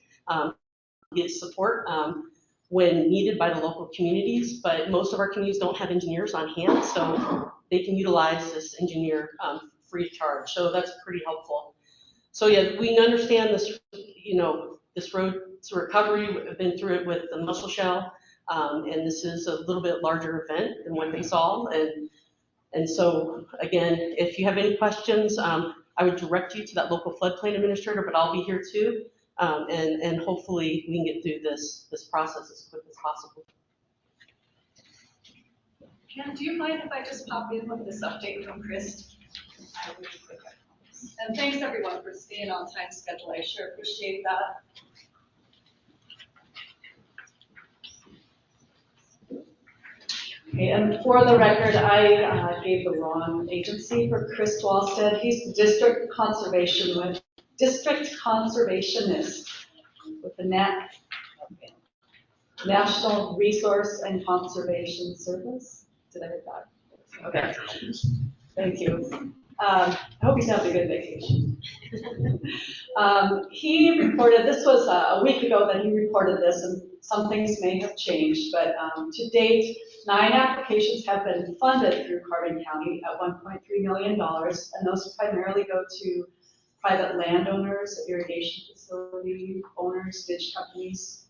Get support when needed by the local communities, but most of our communities don't have engineers on hand, so they can utilize this engineer free of charge. So that's pretty helpful. So yeah, we understand this, this road to recovery. We've been through it with the mussel shell, and this is a little bit larger event than what they saw. And so again, if you have any questions, I would direct you to that local floodplain administrator, but I'll be here too. And hopefully we can get through this process as quick as possible. Ken, do you mind if I just pop in with this update from Chris? And thanks everyone for staying on time schedule. I sure appreciate that. Okay, and for the record, I gave the wrong agency for Chris Walstead. He's the district conservationist with the National Resource and Conservation Service. Did I hit that? Okay. Thank you. I hope he's having a good vacation. He reported, this was a week ago that he reported this, and some things may have changed, but to date, 9 applications have been funded through Carbon County at $1.3 million, and those primarily go to private landowners, irrigation facility owners, ditch companies.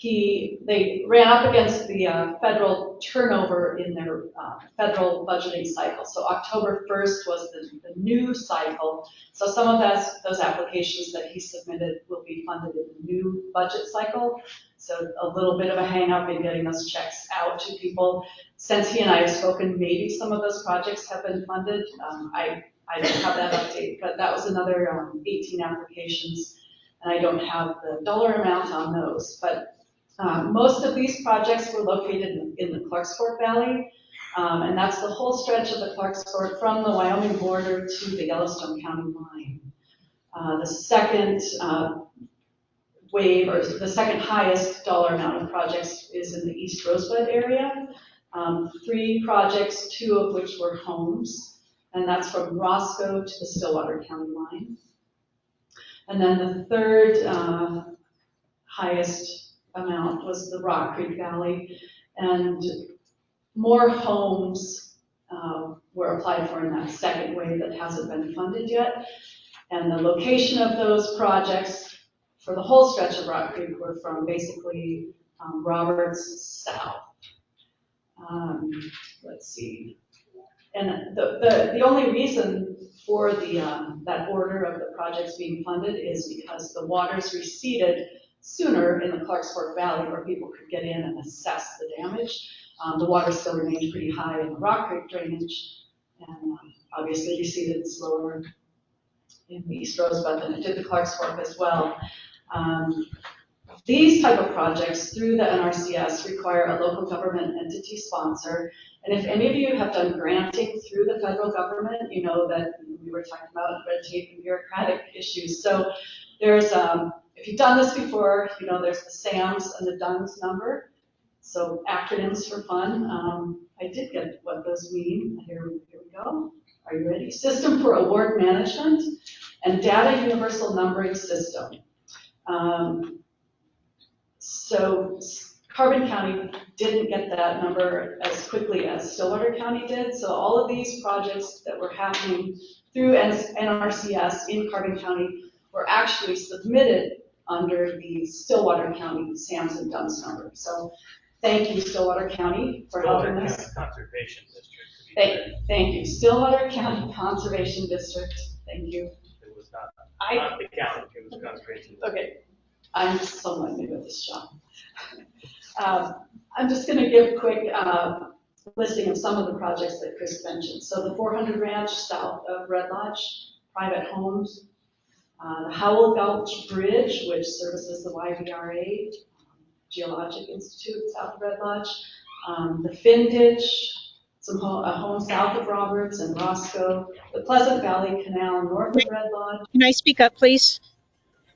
They ran up against the federal turnover in their federal budgeting cycle. So October 1st was the new cycle. So some of those applications that he submitted will be funded in the new budget cycle. So a little bit of a hang up in getting those checks out to people. Since he and I have spoken, maybe some of those projects have been funded. I don't have that update, but that was another 18 applications, and I don't have the dollar amount on those. But most of these projects were located in the Clarksfork Valley, and that's the whole stretch of the Clarksfork from the Wyoming border to the Yellowstone County line. The second wave, or the second highest dollar amount of projects, is in the East Rosebud area. 3 projects, 2 of which were homes, and that's from Roscoe to the Stillwater County line. And then the third highest amount was the Rock Creek Valley, and more homes were applied for in that second wave that hasn't been funded yet. And the location of those projects for the whole stretch of Rock Creek were from basically Roberts south. Let's see. And the only reason for that order of the projects being funded is because the waters receded sooner in the Clarksfork Valley, where people could get in and assess the damage. The water still remained pretty high in the Rock Creek drainage, and obviously receded slower in the East Rosebud than it did the Clarksfork as well. These type of projects through the NRCS require a local government entity sponsor. And if any of you have done granting through the federal government, you know that we were talking about red tape and bureaucratic issues. So there's, if you've done this before, you know there's the SAMS and the DUNS number. So acronyms for fun. I did get what those mean. Here we go. Are you ready? System for Award Management and Data Universal Numbering System. So Carbon County didn't get that number as quickly as Stillwater County did. So all of these projects that were happening through NRCS in Carbon County were actually submitted under the Stillwater County SAMS and DUNS number. So thank you, Stillwater County, for helping us. Conservation District. Thank you, Stillwater County Conservation District. Thank you. It was not the county, it was conservation. Okay. I'm somewhat new at this job. I'm just going to give a quick listing of some of the projects that Chris mentioned. So the 400 Ranch south of Red Lodge, private homes. The Howell Gulch Bridge, which services the YVRA, Geologic Institute south of Red Lodge. The Finn Ditch, a home south of Roberts and Roscoe. The Pleasant Valley Canal north of Red Lodge. Can I speak up, please?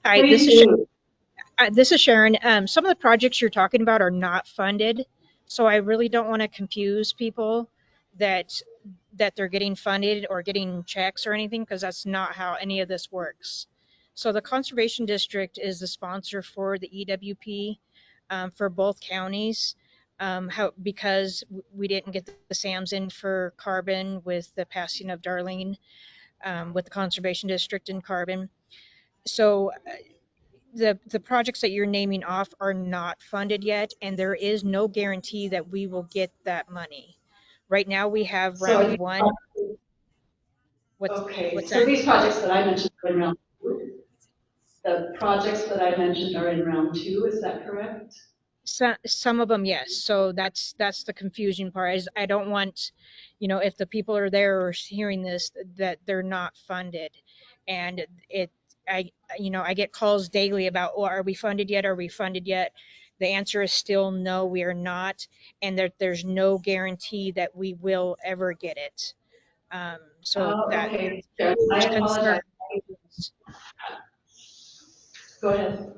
Hi, Please do. This is Sharon. Some of the projects you're talking about are not funded, so I really don't want to confuse people that they're getting funded or getting checks or anything, because that's not how any of this works. So the Conservation District is the sponsor for the EWP for both counties. Because we didn't get the SAMs in for Carbon with the passing of Darlene with the Conservation District in Carbon. So the projects that you're naming off are not funded yet, and there is no guarantee that we will get that money. Right now, we have So are round you, one. okay, What's so that? these projects that I mentioned are in round two. The projects that I mentioned are in round two, is that correct? Some of them, yes. So that's the confusing part. Is I don't want, if the people are there or hearing this, that they're not funded, and I I get calls daily about, oh, are we funded yet? Are we funded yet? The answer is still no, we are not, and there's no guarantee that we will ever get it. So Oh, that okay, that's Sharon, a I huge concern. apologize. Go ahead.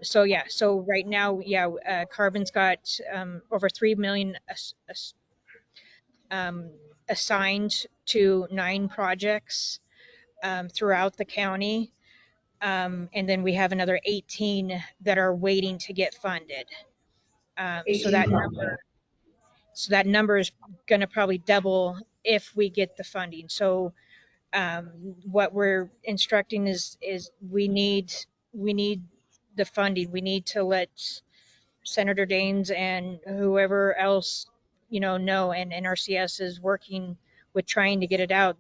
So yeah, so right now, yeah, Carbon's got over 3 million um, assigned to 9 projects throughout the county. And then we have another 18 that are waiting to get funded. So 18 that projects. number is going to probably double if we get the funding. So what we're instructing is we need the funding. We need to let Senator Daines and whoever else know, and NRCS is working with trying to get it out,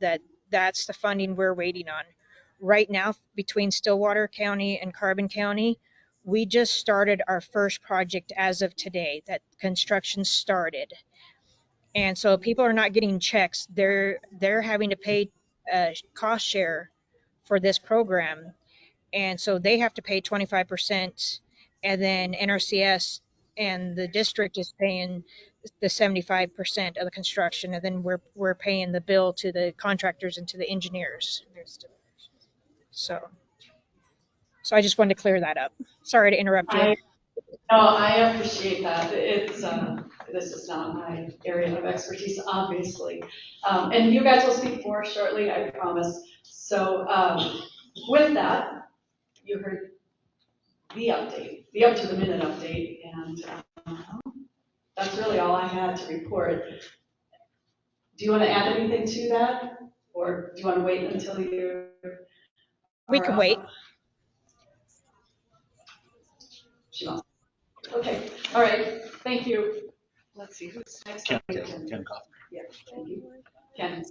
that's the funding we're waiting on. Right now, between Stillwater County and Carbon County, we just started our first project as of today. That construction started, and so people are not getting checks. They're having to pay cost share for this program, and so they have to pay 25%, and then NRCS and the district is paying the 75% of the construction, and then we're paying the bill to the contractors and to the engineers. So I just wanted to clear that up. Sorry to interrupt you. No, I appreciate that. This is not my area of expertise, obviously. And you guys will speak more shortly, I promise. So with that, you heard the update, the up to the minute update, and that's really all I had to report. Do you want to add anything to that? Or do you want to wait until you We are can wait. She wants. Okay, all right, thank you. Let's see, who's next? Ken Coffin. Yeah, thank you. Ken.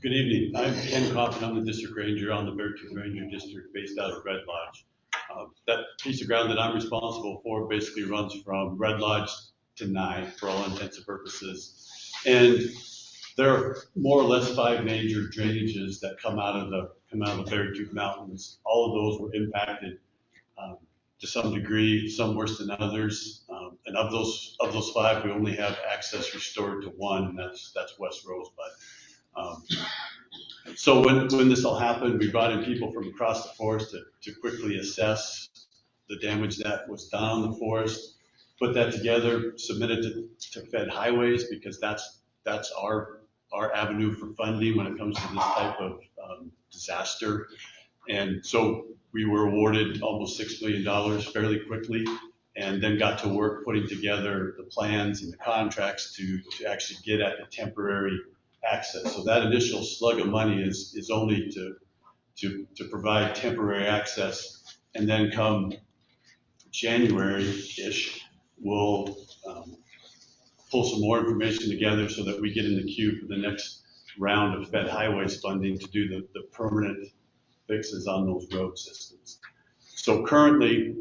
Good evening. I'm Ken Coffin. I'm the district ranger on the Beartooth Ranger District based out of Red Lodge. That piece of ground that I'm responsible for basically runs from Red Lodge to Nye for all intents and purposes. And there are more or less 5 major drainages that come out of the Beartooth Mountains. All of those were impacted to some degree, some worse than others. And of those 5, we only have access restored to 1, and that's West Rosebud. So when this all happened, we brought in people from across the forest to quickly assess the damage that was done on the forest, put that together, submit it to Fed Highways, because that's our avenue for funding when it comes to this type of disaster. And so we were awarded almost $6 million fairly quickly, and then got to work putting together the plans and the contracts to actually get at the temporary access. So that initial slug of money is only to provide temporary access, and then come January-ish, we'll pull some more information together so that we get in the queue for the next round of Fed Highways funding to do the permanent fixes on those road systems. So currently,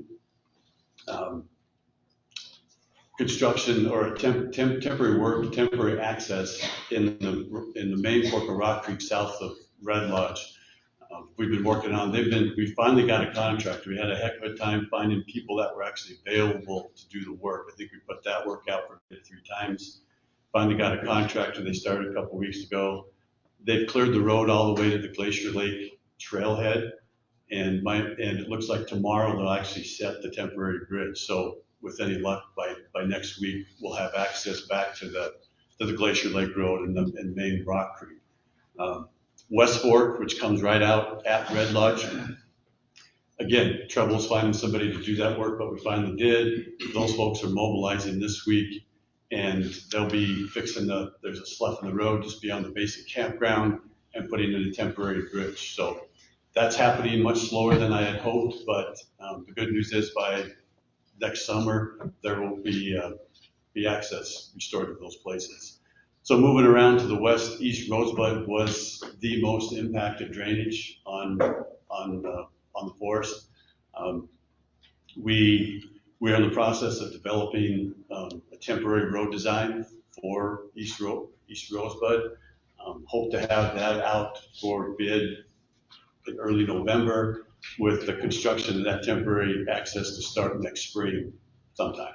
construction or temporary work, temporary access in the main fork of Rock Creek south of Red Lodge. We've been working on. We finally got a contractor. We had a heck of a time finding people that were actually available to do the work. I think we put that work out for 3 times. Finally got a contractor. They started a couple weeks ago. They've cleared the road all the way to the Glacier Lake trailhead. And it looks like tomorrow they'll actually set the temporary bridge. So with any luck, by next week, we'll have access back to the Glacier Lake Road and Main Rock Creek. West Fork, which comes right out at Red Lodge. Again, trouble's finding somebody to do that work, but we finally did. Those folks are mobilizing this week, and they'll be fixing there's a slough in the road just beyond the basic campground and putting in a temporary bridge. So that's happening much slower than I had hoped, but the good news is by next summer, there will be access restored to those places. So moving around to the west, East Rosebud was the most impacted drainage on the forest. We're in the process of developing a temporary road design for East Rosebud. Hope to have that out for bid in early November with the construction of that temporary access to start next spring sometime.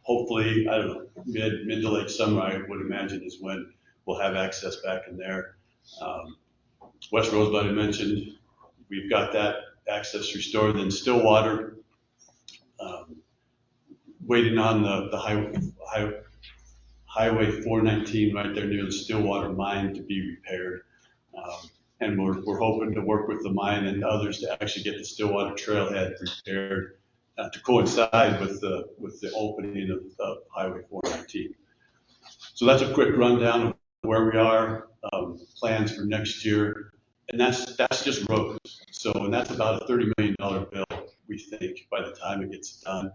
Hopefully, I don't know, mid to late summer, I would imagine, is when we'll have access back in there. West Rosebud, I mentioned, we've got that access restored. Then Stillwater, waiting on the highway 419 right there near the Stillwater mine to be repaired. And we're hoping to work with the mine and others to actually get the Stillwater trailhead repaired to coincide with the opening of Highway 419. So that's a quick rundown of where we are, plans for next year, and that's just roads. So, and that's about a $30 million bill, we think, by the time it gets done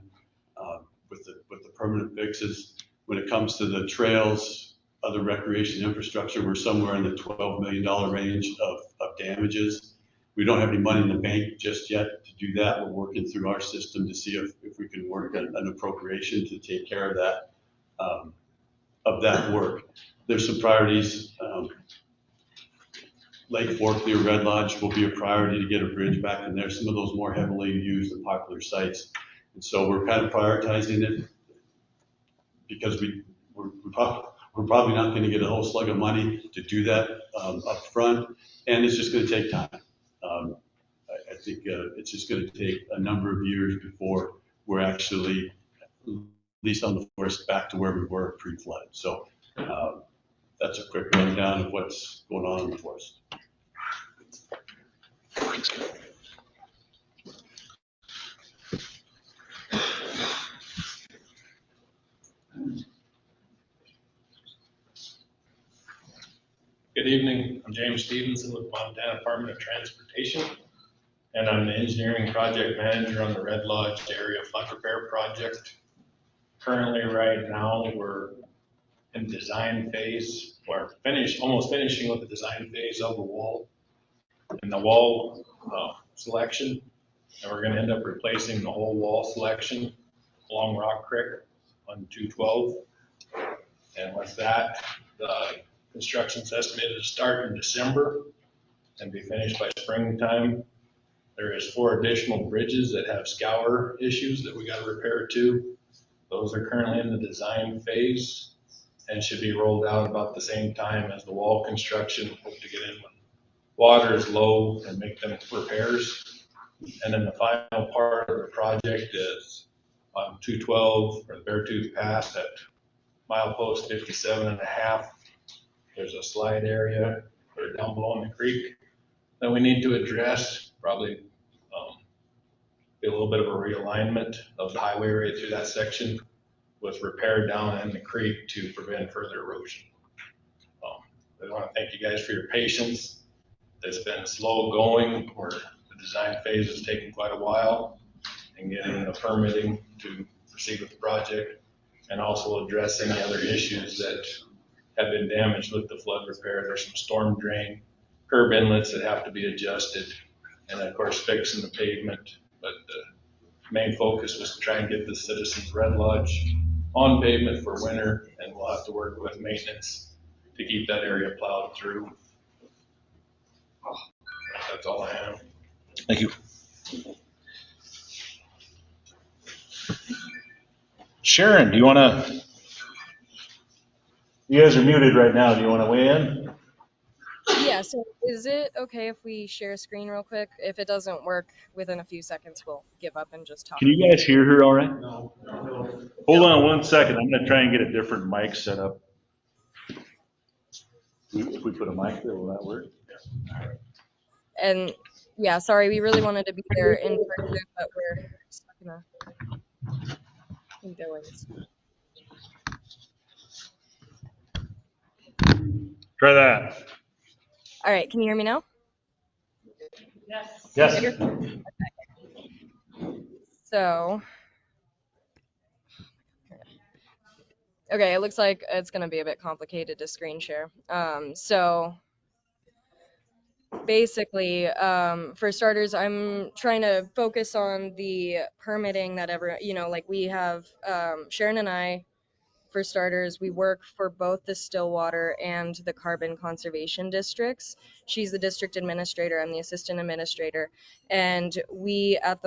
with the permanent fixes. When it comes to the trails, other recreation infrastructure, we're somewhere in the $12 million range of damages. We don't have any money in the bank just yet to do that. We're working through our system to see if we can work an appropriation to take care of that work. There's some priorities. Lake Fork near Red Lodge will be a priority to get a bridge back in there. Some of those more heavily used and popular sites. And so we're kind of prioritizing it because we're probably not going to get a whole slug of money to do that up front, and it's just going to take time. I think it's just going to take a number of years before we're actually, at least on the forest, back to where we were pre-flood. So that's a quick rundown of what's going on in the forest. Good evening, I'm James Stevenson with Montana Department of Transportation, and I'm the engineering project manager on the Red Lodge area flood repair project. Currently, right now, we're in design phase. We're almost finishing with the design phase of the wall and the wall selection, and we're going to end up replacing the whole wall selection along Rock Creek on 212. And with that, the construction's estimated to start in December and be finished by springtime. There is 4 additional bridges that have scour issues that we got to repair too. Those are currently in the design phase and should be rolled out about the same time as the wall construction. Hope to get in when water is low and make them repairs. And then the final part of the project is on 212 or the Beartooth Pass at milepost 57.5. There's a slide area down below in the creek that we need to address, probably be a little bit of a realignment of the highway right through that section with repair down in the creek to prevent further erosion. I want to thank you guys for your patience. It's been slow going, where the design phase has taken quite a while, and getting the permitting to proceed with the project, and also address any other issues that have been damaged with the flood repair. There's some storm drain curb inlets that have to be adjusted, and of course fixing the pavement. But the main focus was to try and get the citizens Red Lodge on pavement for winter, and we'll have to work with maintenance to keep that area plowed through. That's all I have. Thank you. Sharon, do you want to You guys are muted right now. Do you want to weigh in? Yeah, so is it okay if we share a screen real quick? If it doesn't work within a few seconds, we'll give up and just talk. Can you guys hear her all right? No. Hold on 1 second. I'm going to try and get a different mic set up. If we put a mic there, will that work? And yeah, sorry, we really wanted to be there in person, but we're stuck in Billings. Try that. All right, can you hear me now? Yes. Yes. Okay. So, okay, it looks like it's going to be a bit complicated to screen share. So basically, for starters, I'm trying to focus on the permitting that like we have, Sharon and I, for starters, we work for both the Stillwater and the Carbon Conservation Districts. She's the district administrator, I'm the assistant administrator, and we at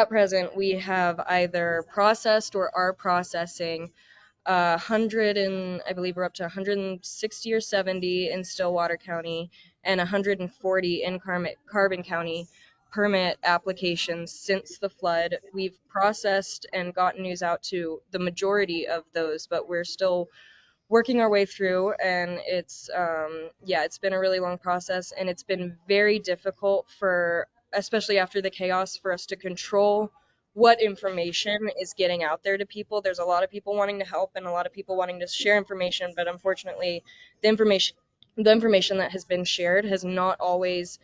present, we have either processed or are processing 100 and I believe we're up to 160 or 70 in Stillwater County and 140 in Carbon County permit applications since the flood. We've processed and gotten news out to the majority of those, but we're still working our way through, and it's been a really long process, and it's been very difficult for, especially after the chaos, for us to control what information is getting out there to people. There's a lot of people wanting to help and a lot of people wanting to share information, but unfortunately the information that has been shared has not always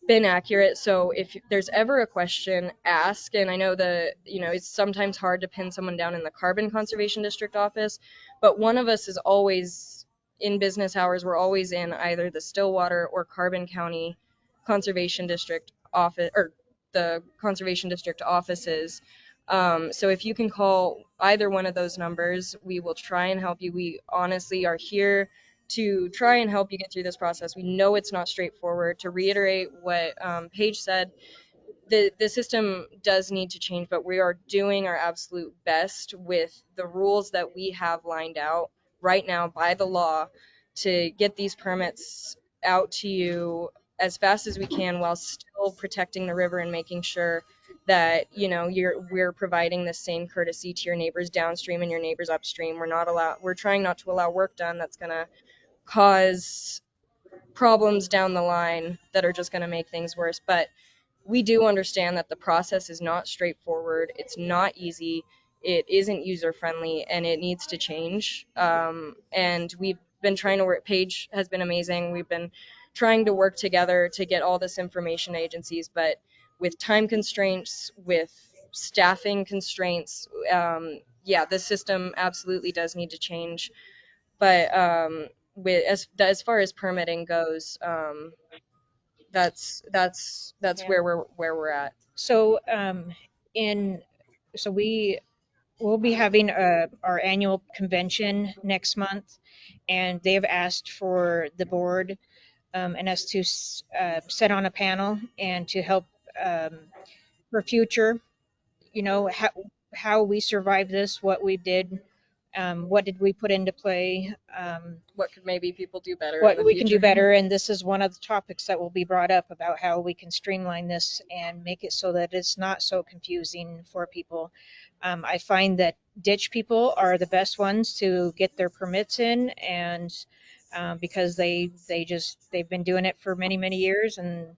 been accurate. So if there's ever a question, ask. And I know that, it's sometimes hard to pin someone down in the Carbon Conservation District office, but one of us is always in business hours. We're always in either the Stillwater or Carbon County Conservation District office, or the Conservation District offices. So if you can call either one of those numbers, we will try and help you. We honestly are here to try and help you get through this process. We know it's not straightforward. To reiterate what Paige said, the system does need to change, but we are doing our absolute best with the rules that we have lined out right now by the law to get these permits out to you as fast as we can while still protecting the river and making sure that we're providing the same courtesy to your neighbors downstream and your neighbors upstream. We're trying not to allow work done that's going to cause problems down the line that are just going to make things worse. But we do understand that the process is not straightforward. It's not easy. It isn't user friendly, and it needs to change. And we've been trying to work. Paige has been amazing. We've been trying to work together to get all this information to agencies, but with time constraints, with staffing constraints, the system absolutely does need to change. But as far as permitting goes, that's where we're at. So we'll be having our annual convention next month, and they have asked for the board and us to set on a panel and to help for future, how we survived this, what we did, what did we put into play, what could maybe people do better, what we can do better. And this is one of the topics that will be brought up about how we can streamline this and make it so that it's not so confusing for people. I find that ditch people are the best ones to get their permits in, and because they've been doing it for many years, and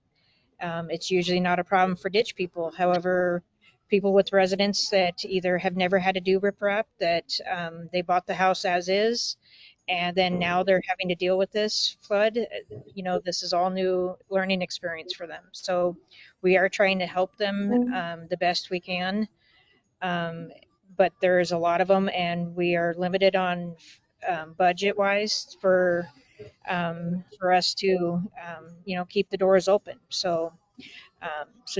it's usually not a problem for ditch people. However, people with residents that either have never had to do riprap, that they bought the house as is, and then now they're having to deal with this flood, this is all new learning experience for them. So we are trying to help them the best we can. But there's a lot of them, and we are limited on budget wise for us to, keep the doors open. So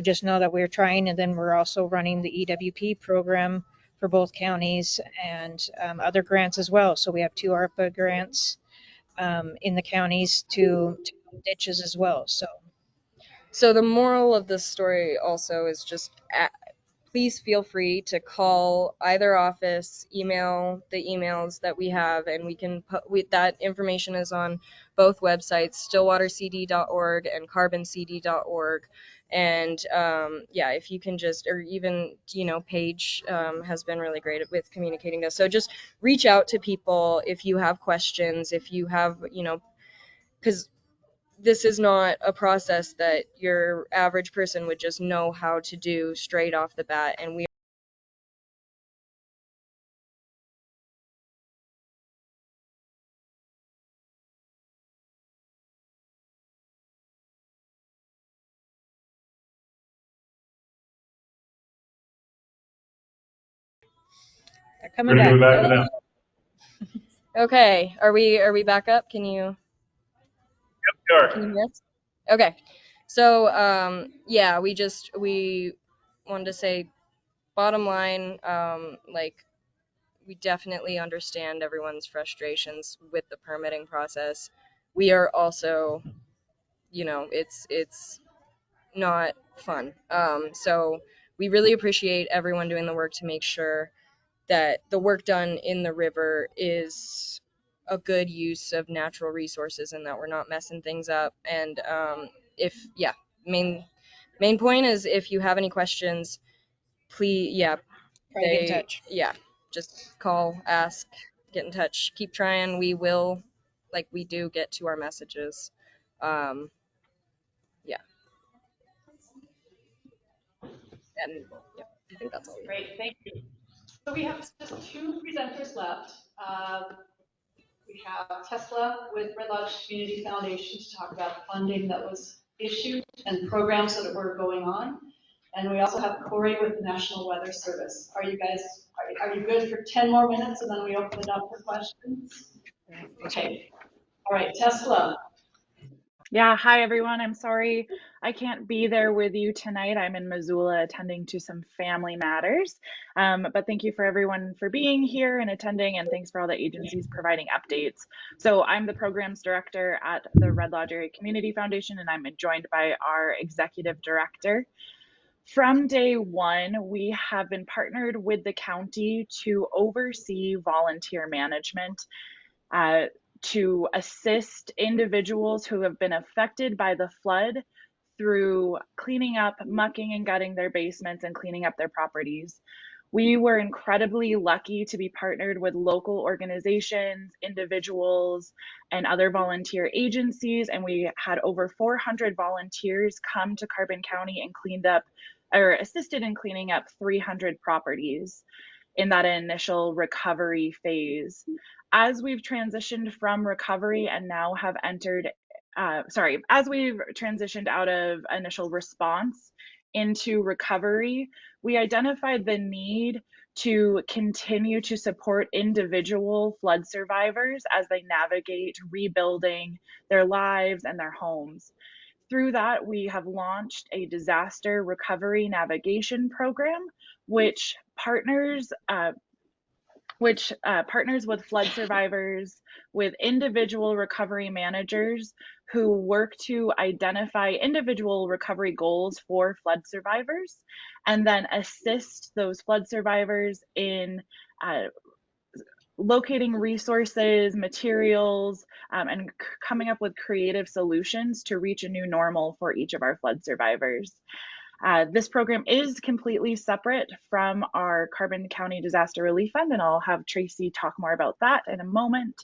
just know that we're trying, and then we're also running the EWP program for both counties and other grants as well. So we have 2 ARPA grants in the counties to ditches as well. So the moral of this story also is just please feel free to call either office, email the emails that we have, and we can put that information is on both websites, stillwatercd.org and carboncd.org. And yeah, if you can just, or even, Paige has been really great with communicating this. So just reach out to people if you have questions, if you have, because this is not a process that your average person would just know how to do straight off the bat. And we They're coming We're gonna back. go back to them. Okay, are we back up? Can you Sure. hear us? Okay. So yeah, we wanted to say, bottom line, like, we definitely understand everyone's frustrations with the permitting process. We are also, it's not fun. So we really appreciate everyone doing the work to make sure that the work done in the river is a good use of natural resources and that we're not messing things up. And main point is, if you have any questions, please, Try to get in touch. just call, ask, get in touch, keep trying. We will, like we do, get to our messages. Yeah. And yeah, I think that's all. Great, thank you. So we have just two presenters left. We have Tesla with Red Lodge Community Foundation to talk about funding that was issued and programs that were going on. And we also have Cory with the National Weather Service. Are you guys, are you good for 10 more minutes and then we open it up for questions? Okay. All right, Tesla. Yeah, hi everyone. I'm sorry I can't be there with you tonight. I'm in Missoula attending to some family matters. But thank you for everyone for being here and attending, and thanks for all the agencies providing updates. So I'm the programs director at the Red Lodge Area Community Foundation, and I'm joined by our executive director. From day one, we have been partnered with the county to oversee volunteer management, to assist individuals who have been affected by the flood through cleaning up, mucking and gutting their basements and cleaning up their properties. We were incredibly lucky to be partnered with local organizations, individuals, and other volunteer agencies, and we had over 400 volunteers come to Carbon County and cleaned up, or assisted in cleaning up 300 properties in that initial recovery phase. As we've transitioned from recovery and now have entered, as we've transitioned out of initial response into recovery, we identified the need to continue to support individual flood survivors as they navigate rebuilding their lives and their homes. Through that, we have launched a disaster recovery navigation program, which partners with flood survivors, with individual recovery managers who work to identify individual recovery goals for flood survivors, and then assist those flood survivors in locating resources, materials, and coming up with creative solutions to reach a new normal for each of our flood survivors. This program is completely separate from our Carbon County Disaster Relief Fund, and I'll have Tracy talk more about that in a moment.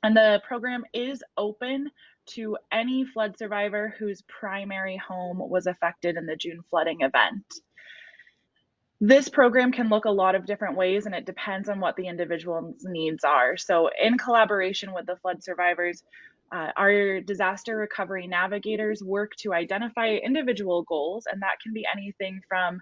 And the program is open to any flood survivor whose primary home was affected in the June flooding event. This program can look a lot of different ways, and it depends on what the individual's needs are. So in collaboration with the flood survivors, our disaster recovery navigators work to identify individual goals, and that can be anything from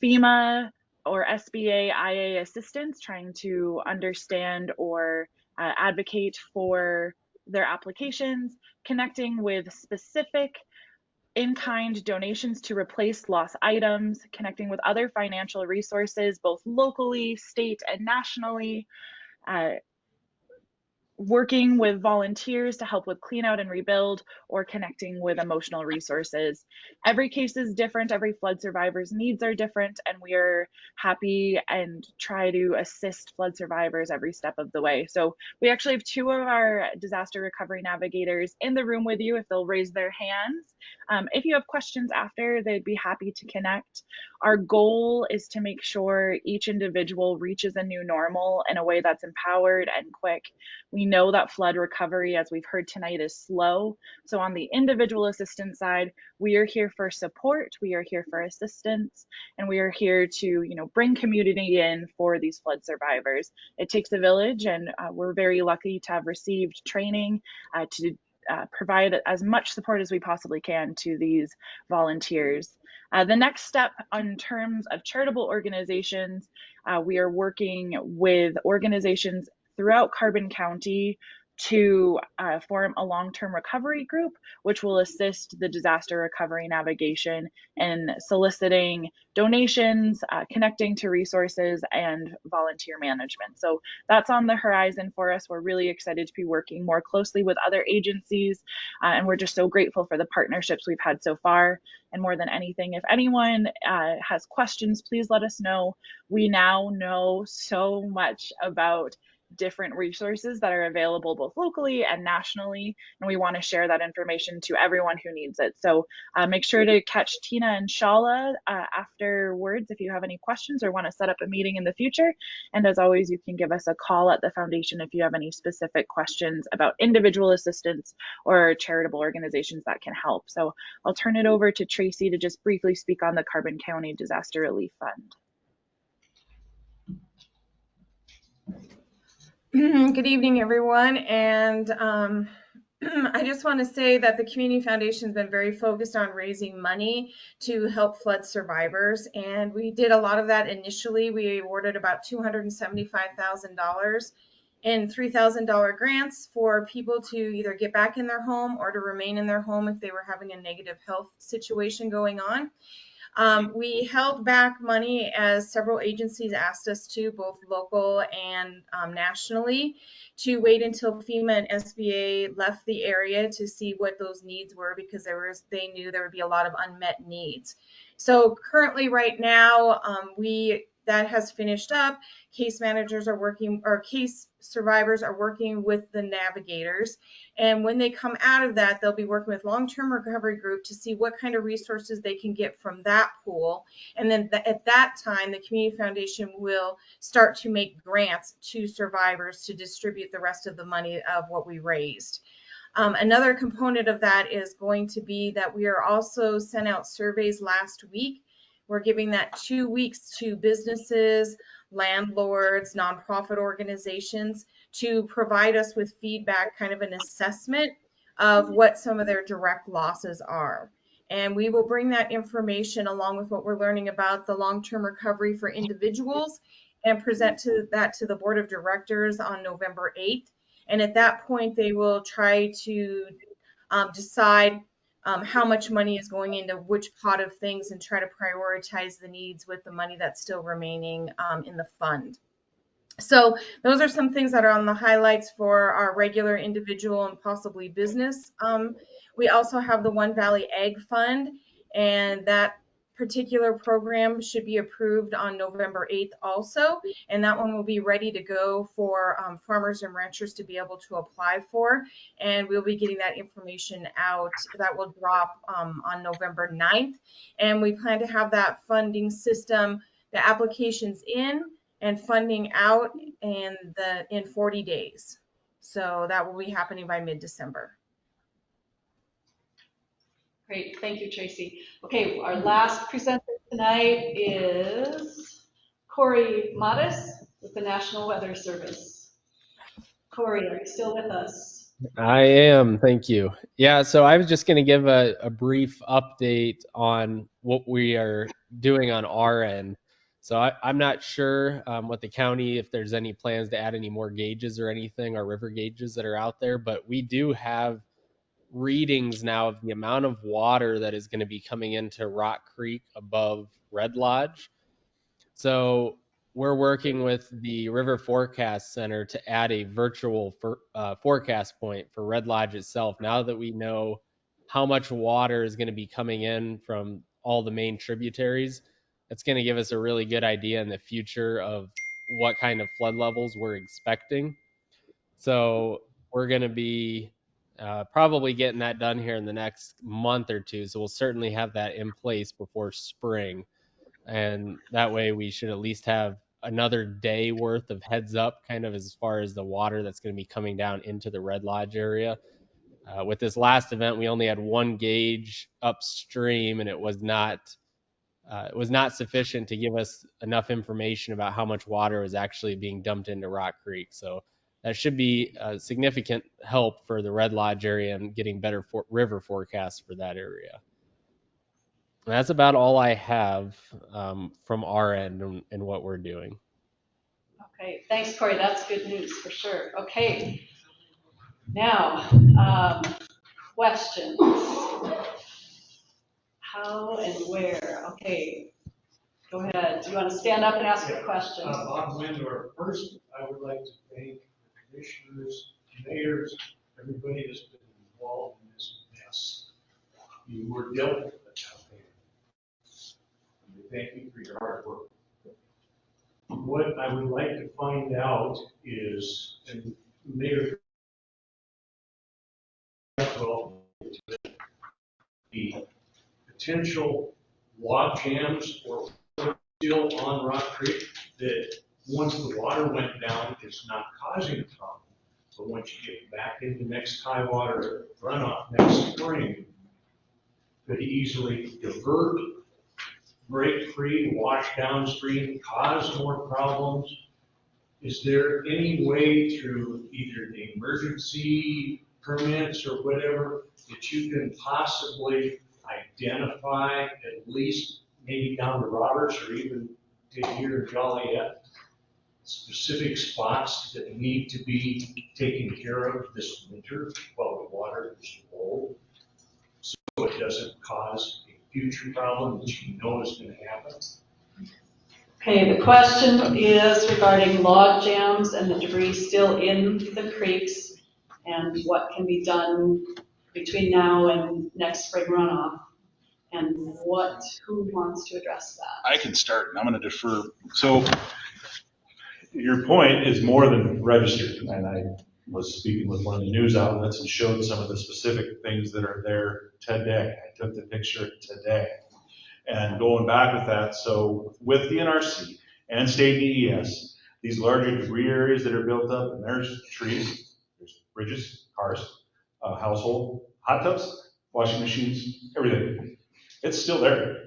FEMA or SBA IA assistance, trying to understand or advocate for their applications, connecting with specific in-kind donations to replace lost items, connecting with other financial resources, both locally, state, and nationally, working with volunteers to help with clean out and rebuild, or connecting with emotional resources. Every case is different. Every flood survivor's needs are different, and we are happy and try to assist flood survivors every step of the way. So we actually have 2 of our disaster recovery navigators in the room with you if they'll raise their hands. If you have questions after, they'd be happy to connect. Our goal is to make sure each individual reaches a new normal in a way that's empowered and quick. We know that flood recovery, as we've heard tonight, is slow. So on the individual assistance side, we are here for support, we are here for assistance, and we are here to, bring community in for these flood survivors. It takes a village, and we're very lucky to have received training to provide as much support as we possibly can to these volunteers. The next step in terms of charitable organizations, we are working with organizations throughout Carbon County to form a long-term recovery group, which will assist the disaster recovery navigation and soliciting donations, connecting to resources, and volunteer management. So that's on the horizon for us. We're really excited to be working more closely with other agencies, and we're just so grateful for the partnerships we've had so far. And more than anything, if anyone has questions, please let us know. We now know so much about different resources that are available both locally and nationally, and we want to share that information to everyone who needs it. So make sure to catch Tina and Shala afterwards if you have any questions or want to set up a meeting in the future. And as always, you can give us a call at the foundation if you have any specific questions about individual assistance or charitable organizations that can help. So I'll turn it over to Tracy to just briefly speak on the Carbon County Disaster Relief Fund. Good evening, everyone. And I just want to say that the Community Foundation has been very focused on raising money to help flood survivors. And we did a lot of that initially. We awarded about $275,000 in $3,000 grants for people to either get back in their home or to remain in their home if they were having a negative health situation going on. We held back money as several agencies asked us to, both local and nationally, to wait until FEMA and SBA left the area to see what those needs were, because they knew there would be a lot of unmet needs. So currently right now, that has finished up. Case managers are working, or case survivors are working with the navigators. And when they come out of that, they'll be working with long-term recovery group to see what kind of resources they can get from that pool. And then at that time, the Community Foundation will start to make grants to survivors to distribute the rest of the money of what we raised. Another component of that is going to be that we are also sent out surveys last week. We're giving that 2 weeks to businesses, landlords, nonprofit organizations to provide us with feedback, kind of an assessment of what some of their direct losses are. And we will bring that information along with what we're learning about the long-term recovery for individuals and present that to the board of directors on November 8th. And at that point, they will try to decide how much money is going into which pot of things and try to prioritize the needs with the money that's still remaining in the fund. So those are some things that are on the highlights for our regular individual and possibly business. We also have the One Valley Ag Fund, and that particular program should be approved on November 8th also, and that one will be ready to go for farmers and ranchers to be able to apply for, and we'll be getting that information out. That will drop on November 9th, and we plan to have that funding system, the applications in and funding out in 40 days. So that will be happening by mid-December. Great, thank you, Tracy. Okay, our last presenter tonight is Cory Mottice with the National Weather Service. Cory, are you still with us? I am, thank you. Yeah, so I was just going to give a brief update on what we are doing on our end. So I'm not sure what the county, if there's any plans to add any more gauges or anything, or river gauges that are out there, but we do have readings now of the amount of water that is going to be coming into Rock Creek above Red Lodge. So we're working with the River Forecast Center to add a virtual forecast point for Red Lodge itself. Now that we know how much water is going to be coming in from all the main tributaries, it's going to give us a really good idea in the future of what kind of flood levels we're expecting. So we're going to be probably getting that done here in the next month or two. So we'll certainly have that in place before spring. And that way we should at least have another day worth of heads up kind of as far as the water that's going to be coming down into the Red Lodge area. With this last event, we only had one gauge upstream, and it was not sufficient to give us enough information about how much water was actually being dumped into Rock Creek. So that should be a significant help for the Red Lodge area and getting better river forecasts for that area. And that's about all I have from our end and what we're doing. Okay, thanks, Cory. That's good news for sure. Okay, now questions. How and where? Okay, go ahead. Do you want to stand up and ask a question? Bob Wendler. First, I would like to thank the commissioners, mayors, everybody that's been involved in this mess. You were dealt with a tough hand. Thank you for your hard work. What I would like to find out is, and Mayor, the potential log jams or still on Rock Creek that once the water went down, it's not causing a problem. But once you get back into next high water runoff next spring, could easily divert, break free, wash downstream, cause more problems. Is there any way through either the emergency permits or whatever that you can possibly identify at least maybe down to Roberts or even to here in Joliet, specific spots that need to be taken care of this winter while the water is low, so it doesn't cause a future problem that you know is going to happen? Okay, the question is regarding log jams and the debris still in the creeks and what can be done between now and next spring runoff, and who wants to address that? I can start, and I'm going to defer. So your point is more than registered, and I was speaking with one of the news outlets and showed some of the specific things that are there today. I took the picture today. And going back with that, so with the NRC and state DES, these larger debris areas that are built up, and there's trees, there's bridges, cars, household, hot tubs, washing machines, everything. It's still there.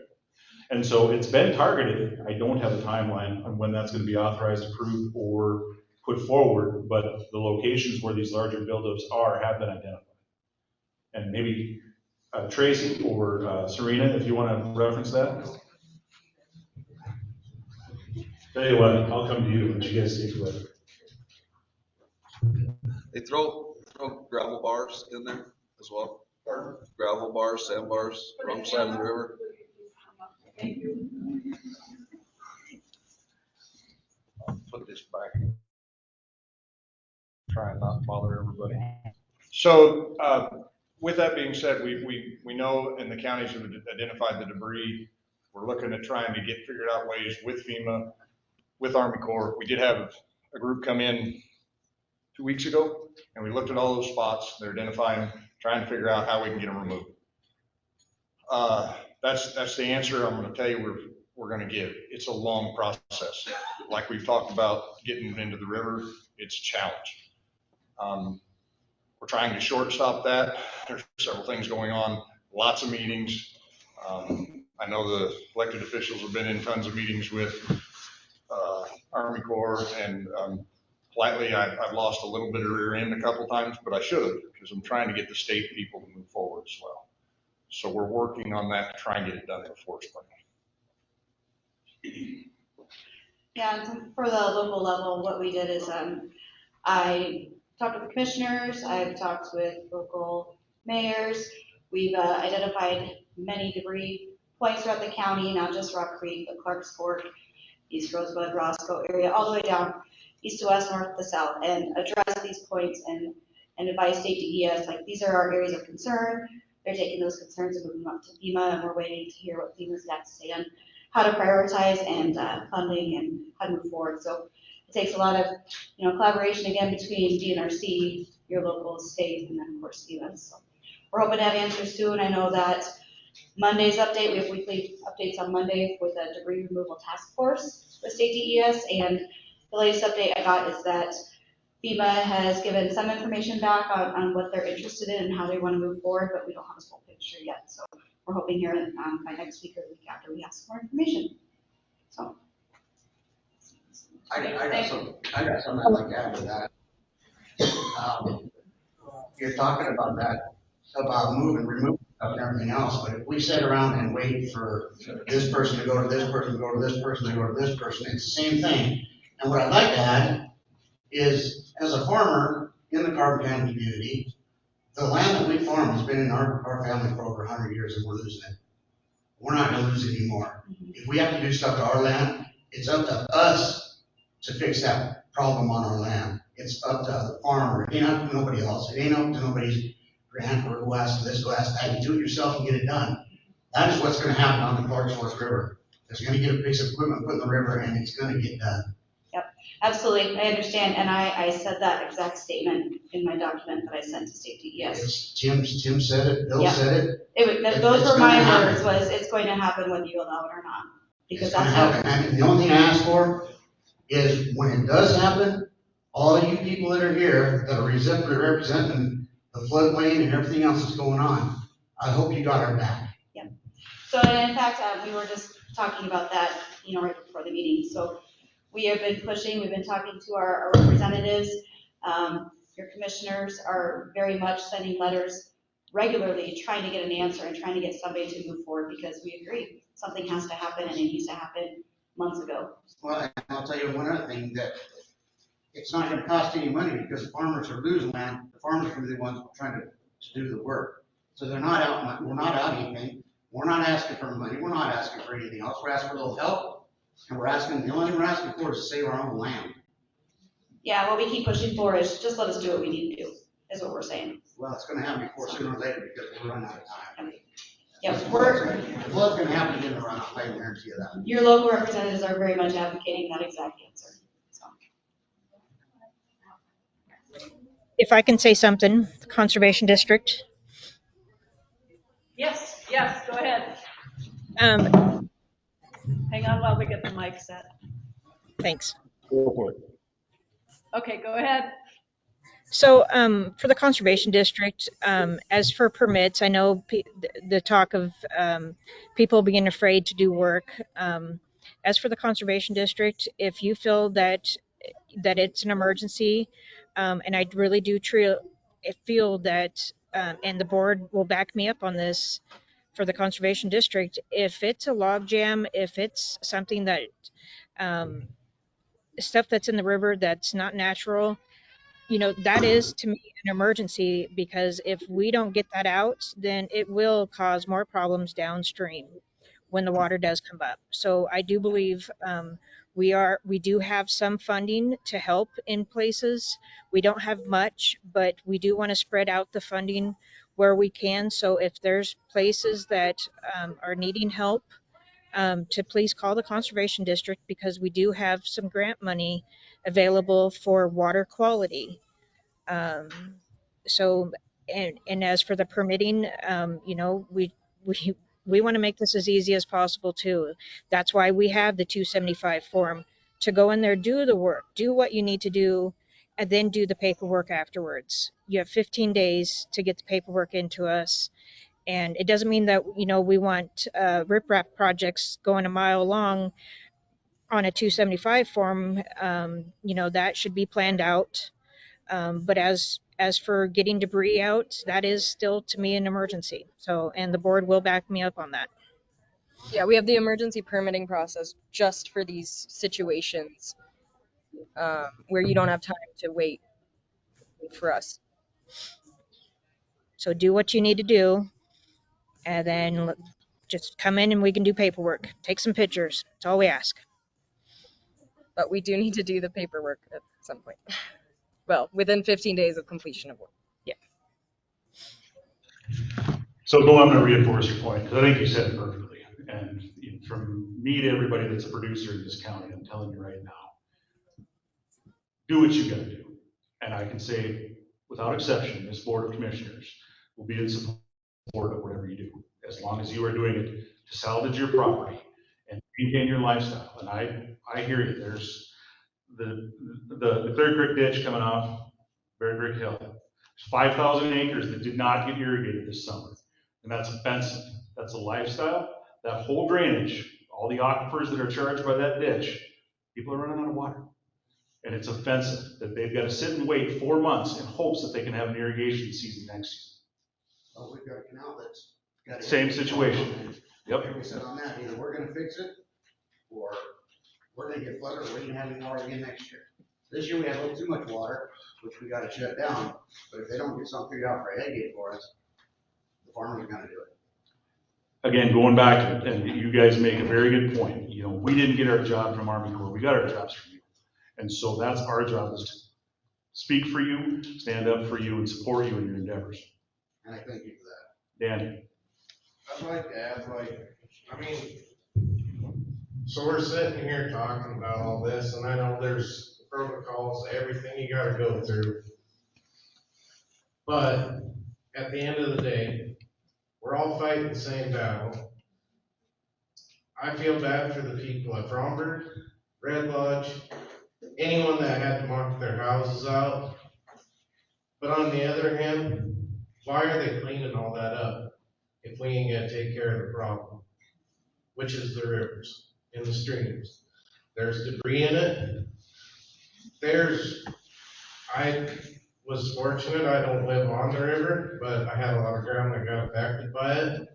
And so it's been targeted. I don't have a timeline on when that's going to be authorized, approved, or put forward, but the locations where these larger buildups have been identified. And maybe Tracy or Serena, if you want to reference that. Tell you what, I'll come to you when you guys speak with it. They throw gravel bars in there as well. Gravel bars, sandbars, wrong side of the river. I'll put this back. Try and not bother everybody. So with that being said, we know, and the counties have identified the debris. We're looking at trying to figured out ways with FEMA, with Army Corps. We did have a group come in 2 weeks ago, and we looked at all those spots. They're identifying, trying to figure out how we can get them removed. That's the answer I'm going to tell you we're going to give. It's a long process. Like we've talked about getting into the river, it's a challenge. We're trying to shortstop that. There's several things going on, lots of meetings. I know the elected officials have been in tons of meetings with Army Corps, and politely, I've lost a little bit of rear end a couple times, but I should have, because I'm trying to get the state people to move forward as well. So we're working on that to try and get it done before spring. Yeah, and for the local level, what we did is I talked with the commissioners, I've talked with local mayors. We've identified many debris points throughout the county, not just Rock Creek, but Clark's Fork. East Rosebud, Roscoe area, all the way down east to west, north to south, and address these points and advise state DES, like, these are our areas of concern. They're taking those concerns and moving them up to FEMA, and we're waiting to hear what FEMA's got to say on how to prioritize and funding and how to move forward. So it takes a lot of, collaboration again between DNRC, your local state, and then of course FEMA. So we're hoping to have answers soon. I know that Monday's update, we have weekly updates on Monday with a debris removal task force with state DES, and the latest update I got is that FEMA has given some information back on what they're interested in and how they want to move forward, but we don't have a full picture yet. So we're hoping here by next week or the week after we have some more information. So. I got something I'd like to add to that. You're talking about that, about removing stuff and everything else, but if we sit around and wait for this person to go to this person, to go to this person, to go to this person, it's the same thing. And what I'd like to add is, as a farmer in the Carbon County community, the land that we farm has been in our family for over 100 years, and we're losing it. We're not going to lose it anymore. If we have to do stuff to our land, it's up to us to fix that problem on our land. It's up to the farmer. It ain't up to nobody else. It ain't up to nobody's grant or who asks this, who asks that. You do it yourself and get it done. That is what's going to happen on the Clark Source River. There's going to get a piece of equipment put in the river, and it's going to get done. Yep, absolutely. I understand, and I said that exact statement in my document that I sent to state DES. Tim said it. Bill said it. Those were my words. Was it's going to happen whether you allow it or not, because that's happen. And the only thing I ask for is when it does happen, all of you people that are here that are representing the floodplain and everything else that's going on, I hope you got our back. Yeah. So in fact, we were just talking about that, right before the meeting. So we have been pushing. We've been talking to our representatives. Your commissioners are very much sending letters regularly, trying to get an answer and trying to get somebody to move forward, because we agree something has to happen, and it needs to happen months ago. Well, and I'll tell you one other thing, that it's not going to cost any money because the farmers are losing land. The farmers are the ones trying to do the work. So they're not out, we're not out anything. We're not asking for money. We're not asking for anything else. We're asking for a little help. And the only thing we're asking for is to save our own land. Yeah, what we keep pushing for is just let us do what we need to do, is what we're saying. Well, it's going to happen before sooner or later because we're running out of time. Yes, the flood's going to happen again around. I can guarantee you that. Your local representatives are very much advocating that exact answer. So. If I can say something, the Conservation District. Yes, go ahead. Hang on while we get the mic set. Thanks. Go for it. Okay, go ahead. So for the Conservation District, as for permits, I know the talk of people being afraid to do work. As for the Conservation District, if you feel that it's an emergency, and I really do feel that, and the board will back me up on this, for the Conservation District, if it's a log jam, if it's something that stuff that's in the river that's not natural, that is to me an emergency, because if we don't get that out, then it will cause more problems downstream when the water does come up. So I do believe we do have some funding to help in places. We don't have much, but we do want to spread out the funding where we can. So if there's places that are needing help, to please call the Conservation District, because we do have some grant money available for water quality. So, and as for the permitting, we want to make this as easy as possible too. That's why we have the 275 form, to go in there, do the work, do what you need to do, and then do the paperwork afterwards. You have 15 days to get the paperwork into us. And it doesn't mean that, we want riprap projects going a mile long on a 275 form. That should be planned out. But as for getting debris out, that is still to me an emergency. So, and the board will back me up on that. Yeah, we have the emergency permitting process just for these situations where you don't have time to wait for us. So do what you need to do, and then just come in and we can do paperwork. Take some pictures. That's all we ask. but we do need to do the paperwork at some point. Well, within 15 days of completion of work. Yeah. So Bill, I'm going to reinforce your point, because I think you said it perfectly. And from me to everybody that's a producer in this county, I'm telling you right now, do what you got to do. And I can say, without exception, this Board of Commissioners will be in support of whatever you do, as long as you are doing it to salvage your property and maintain your lifestyle. And I hear you. There's the Clear Creek ditch coming off Bear Creek Hill. There's 5,000 acres that did not get irrigated this summer. And that's offensive. That's a lifestyle. That whole drainage, all the aquifers that are charged by that ditch, people are running out of water. And it's offensive that they've got to sit and wait 4 months in hopes that they can have an irrigation season next year. Well, we've got a canal that's got. Same situation. Yep. Like we said on that, either we're gonna fix it, or we're gonna get flooded, or we can have any water again next year. This year we had a little too much water, which we gotta shut down, but if they don't get something figured out for Agate for us, the farmers are gonna do it. Again, going back, and you guys make a very good point. We didn't get our job from Army Corps. We got our jobs from you. And so that's our job, is to speak for you, stand up for you, and support you in your endeavors. And I thank you for that. Danny. I'd like to add, so we're sitting here talking about all this, and I know there's protocols, everything you gotta go through. But at the end of the day, we're all fighting the same battle. I feel bad for the people at Fromberg, Red Lodge, anyone that had to mark their houses out. But on the other hand, why are they cleaning all that up if we ain't gonna take care of the problem? Which is the rivers and the streams. There's debris in it. I was fortunate, I don't live on the river, but I had a lot of ground that got affected by it.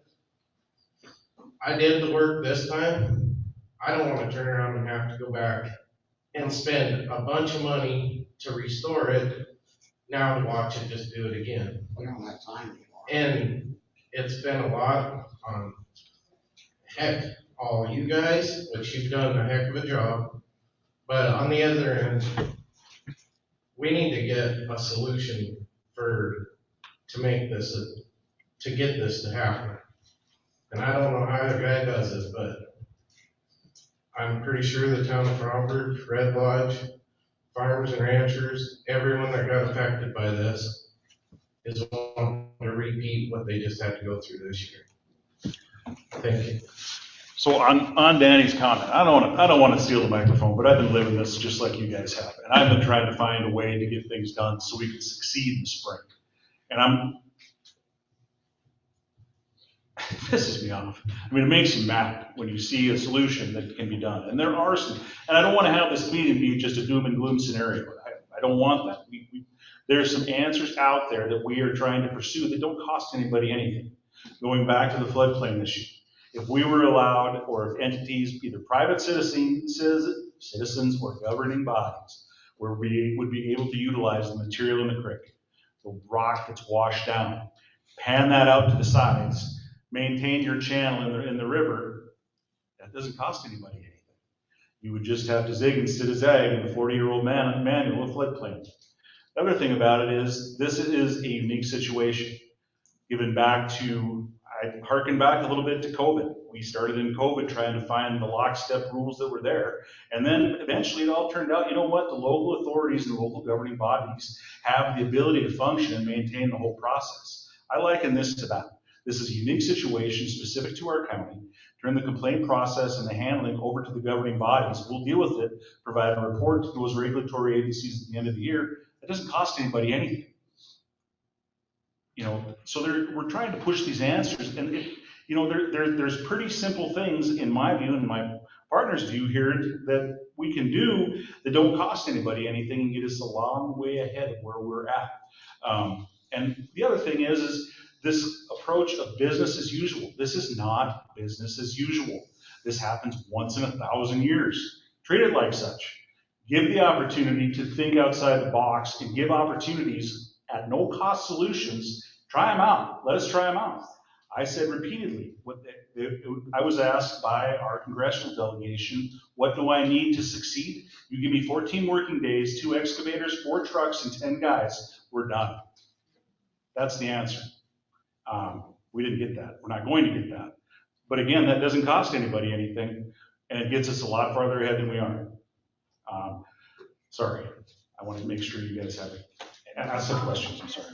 I did the work this time. I don't wanna turn around and have to go back and spend a bunch of money to restore it, now to watch it just do it again. We don't have time anymore. And it's been a lot on, heck, all you guys, which you've done a heck of a job. But on the other end, we need to get a solution to make this, to get this to happen. And I don't know how the guy does it, but I'm pretty sure the town of Fromberg, Red Lodge, farmers and ranchers, everyone that got affected by this is wanting to repeat what they just had to go through this year. Thank you. So on Danny's comment, I don't want to steal the microphone, but I've been living this just like you guys have. And I've been trying to find a way to get things done so we can succeed in the spring. And it pisses me off. I mean, it makes you mad when you see a solution that can be done. And there are some, and I don't want to have this meeting be just a doom and gloom scenario. I don't want that. There's some answers out there that we are trying to pursue that don't cost anybody anything. Going back to the floodplain issue. If we were allowed, or if entities, either private citizens or governing bodies, where we would be able to utilize the material in the creek, the rock that's washed down, pan that out to the sides, maintain your channel in the river, that doesn't cost anybody anything. You would just have to zig instead of zag in the 40-year-old manual of floodplain. The other thing about it is, this is a unique situation. Given back to, I harken back a little bit to COVID. We started in COVID trying to find the lockstep rules that were there. And then eventually it all turned out, you know what, the local authorities and the local governing bodies have the ability to function and maintain the whole process. I liken this to that. This is a unique situation specific to our county. Turn the complaint process and the handling over to the governing bodies. We'll deal with it, provide a report to those regulatory agencies at the end of the year. It doesn't cost anybody anything. So we're trying to push these answers, and there's pretty simple things in my view and my partner's view here that we can do that don't cost anybody anything and get us a long way ahead of where we're at. And the other thing is this approach of business as usual. This is not business as usual. This happens once in 1,000 years. Treat it like such. Give the opportunity to think outside the box and give opportunities at no cost solutions. Try them out. Let us try them out. I said repeatedly, I was asked by our congressional delegation, what do I need to succeed? You give me 14 working days, 2 excavators, 4 trucks, and 10 guys, we're done. That's the answer. We didn't get that. We're not going to get that. But again, that doesn't cost anybody anything, and it gets us a lot farther ahead than we are. Sorry, I wanted to make sure you guys have it. Ask some questions, I'm sorry.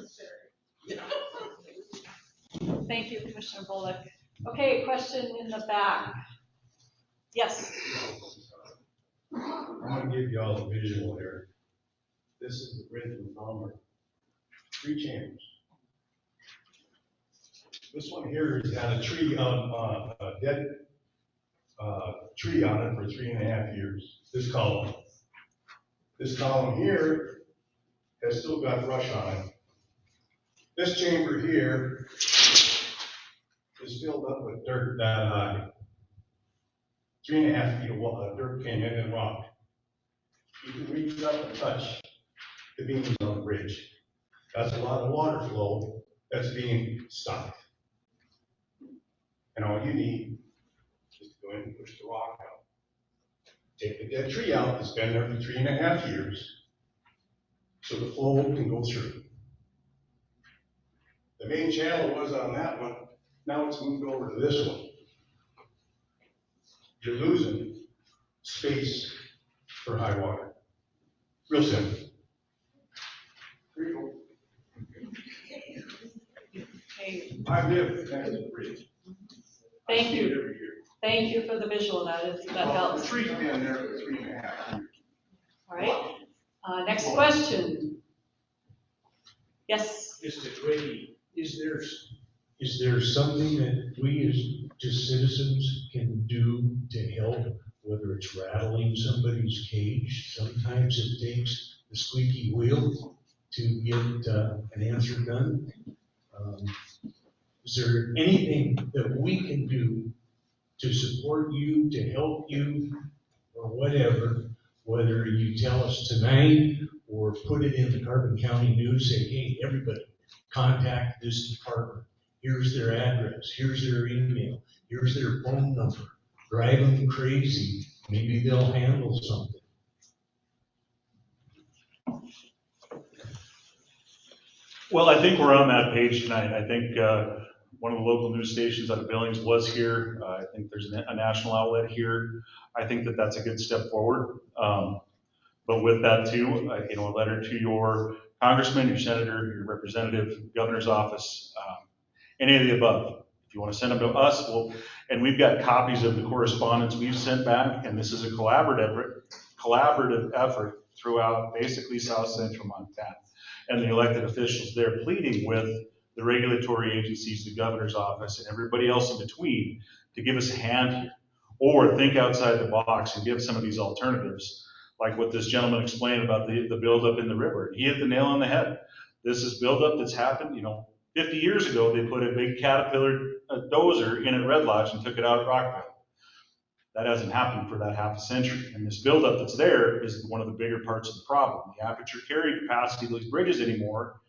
Thank you, Commissioner Bullock. Okay, question in the back. Yes. I'm gonna give you all a visual here. This is the bridge in Palmer. 3 chambers. This one here has had a tree on, a dead tree on it for 3.5 years. This column here has still got brush on it. This chamber here is filled up with dirt that high. 3.5 feet of dirt came in and rock. You can reach up and touch the beams on the bridge. That's a lot of water flow that's being stopped. And all you need is to go in and push the rock out. Take the dead tree out that's been there for 3.5 years so the flow can go through. The main channel was on that one. Now it's moved over to this one. You're losing space for high water. Real simple. Here you go. Okay. I live next to the bridge. Thank you. Thank you for the visual. That helps. The tree's been there for 3.5 years. All right. Next question. Yes. Mr. Twiggy, is there something that we as just citizens can do to help, whether it's rattling somebody's cage? Sometimes it takes the squeaky wheel to get an answer done. Is there anything that we can do to support you, to help you, or whatever, whether you tell us tonight or put it in the Carbon County News, say, hey, everybody, contact this department. Here's their address, here's their email, here's their phone number. Drive them crazy, maybe they'll handle something. Well, I think we're on that page tonight. I think one of the local news stations out of Billings was here. I think there's a national outlet here. I think that that's a good step forward. But with that too, a letter to your congressman, your senator, your representative, governor's office, any of the above. If you want to send them to us, and we've got copies of the correspondence we've sent back, and this is a collaborative effort throughout basically South Central Montana. And the elected officials there pleading with the regulatory agencies, the governor's office, and everybody else in between to give us a hand here, or think outside the box and give some of these alternatives, like what this gentleman explained about the buildup in the river. He hit the nail on the head. This is buildup that's happened. 50 years ago, they put a big Caterpillar dozer in at Red Lodge and took it out of Rockville. That hasn't happened for that half a century. And this buildup that's there is one of the bigger parts of the problem. The aperture carry capacity of these bridges anymore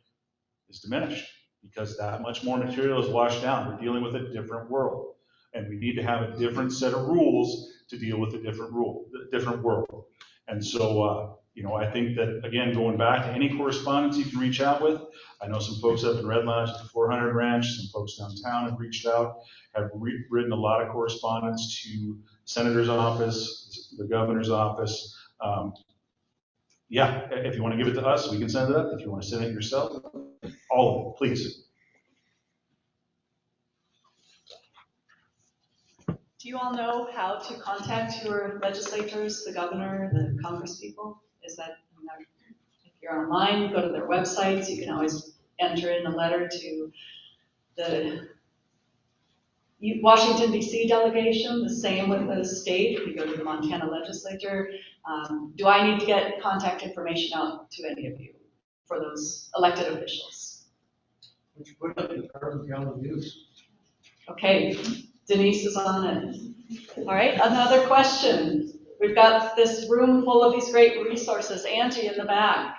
is diminished because that much more material is washed down. We're dealing with a different world. And we need to have a different set of rules to deal with a different world. And so, I think that, again, going back to any correspondence you can reach out with. I know some folks up in Red Lodge at the 400 Ranch, some folks downtown have reached out, have written a lot of correspondence to Senator's office, the governor's office. If you want to give it to us, we can send it up. If you want to send it yourself, all of it, please. Do you all know how to contact your legislators, the governor, the congresspeople? Is that, if you're online, go to their websites. You can always enter in a letter to the Washington, D.C. delegation, the same with the state. If you go to the Montana legislature, do I need to get contact information out to any of you for those elected officials? Would you put up in the Carbon County News? Okay, Denise is on it. All right, another question. We've got this room full of these great resources. Angie in the back.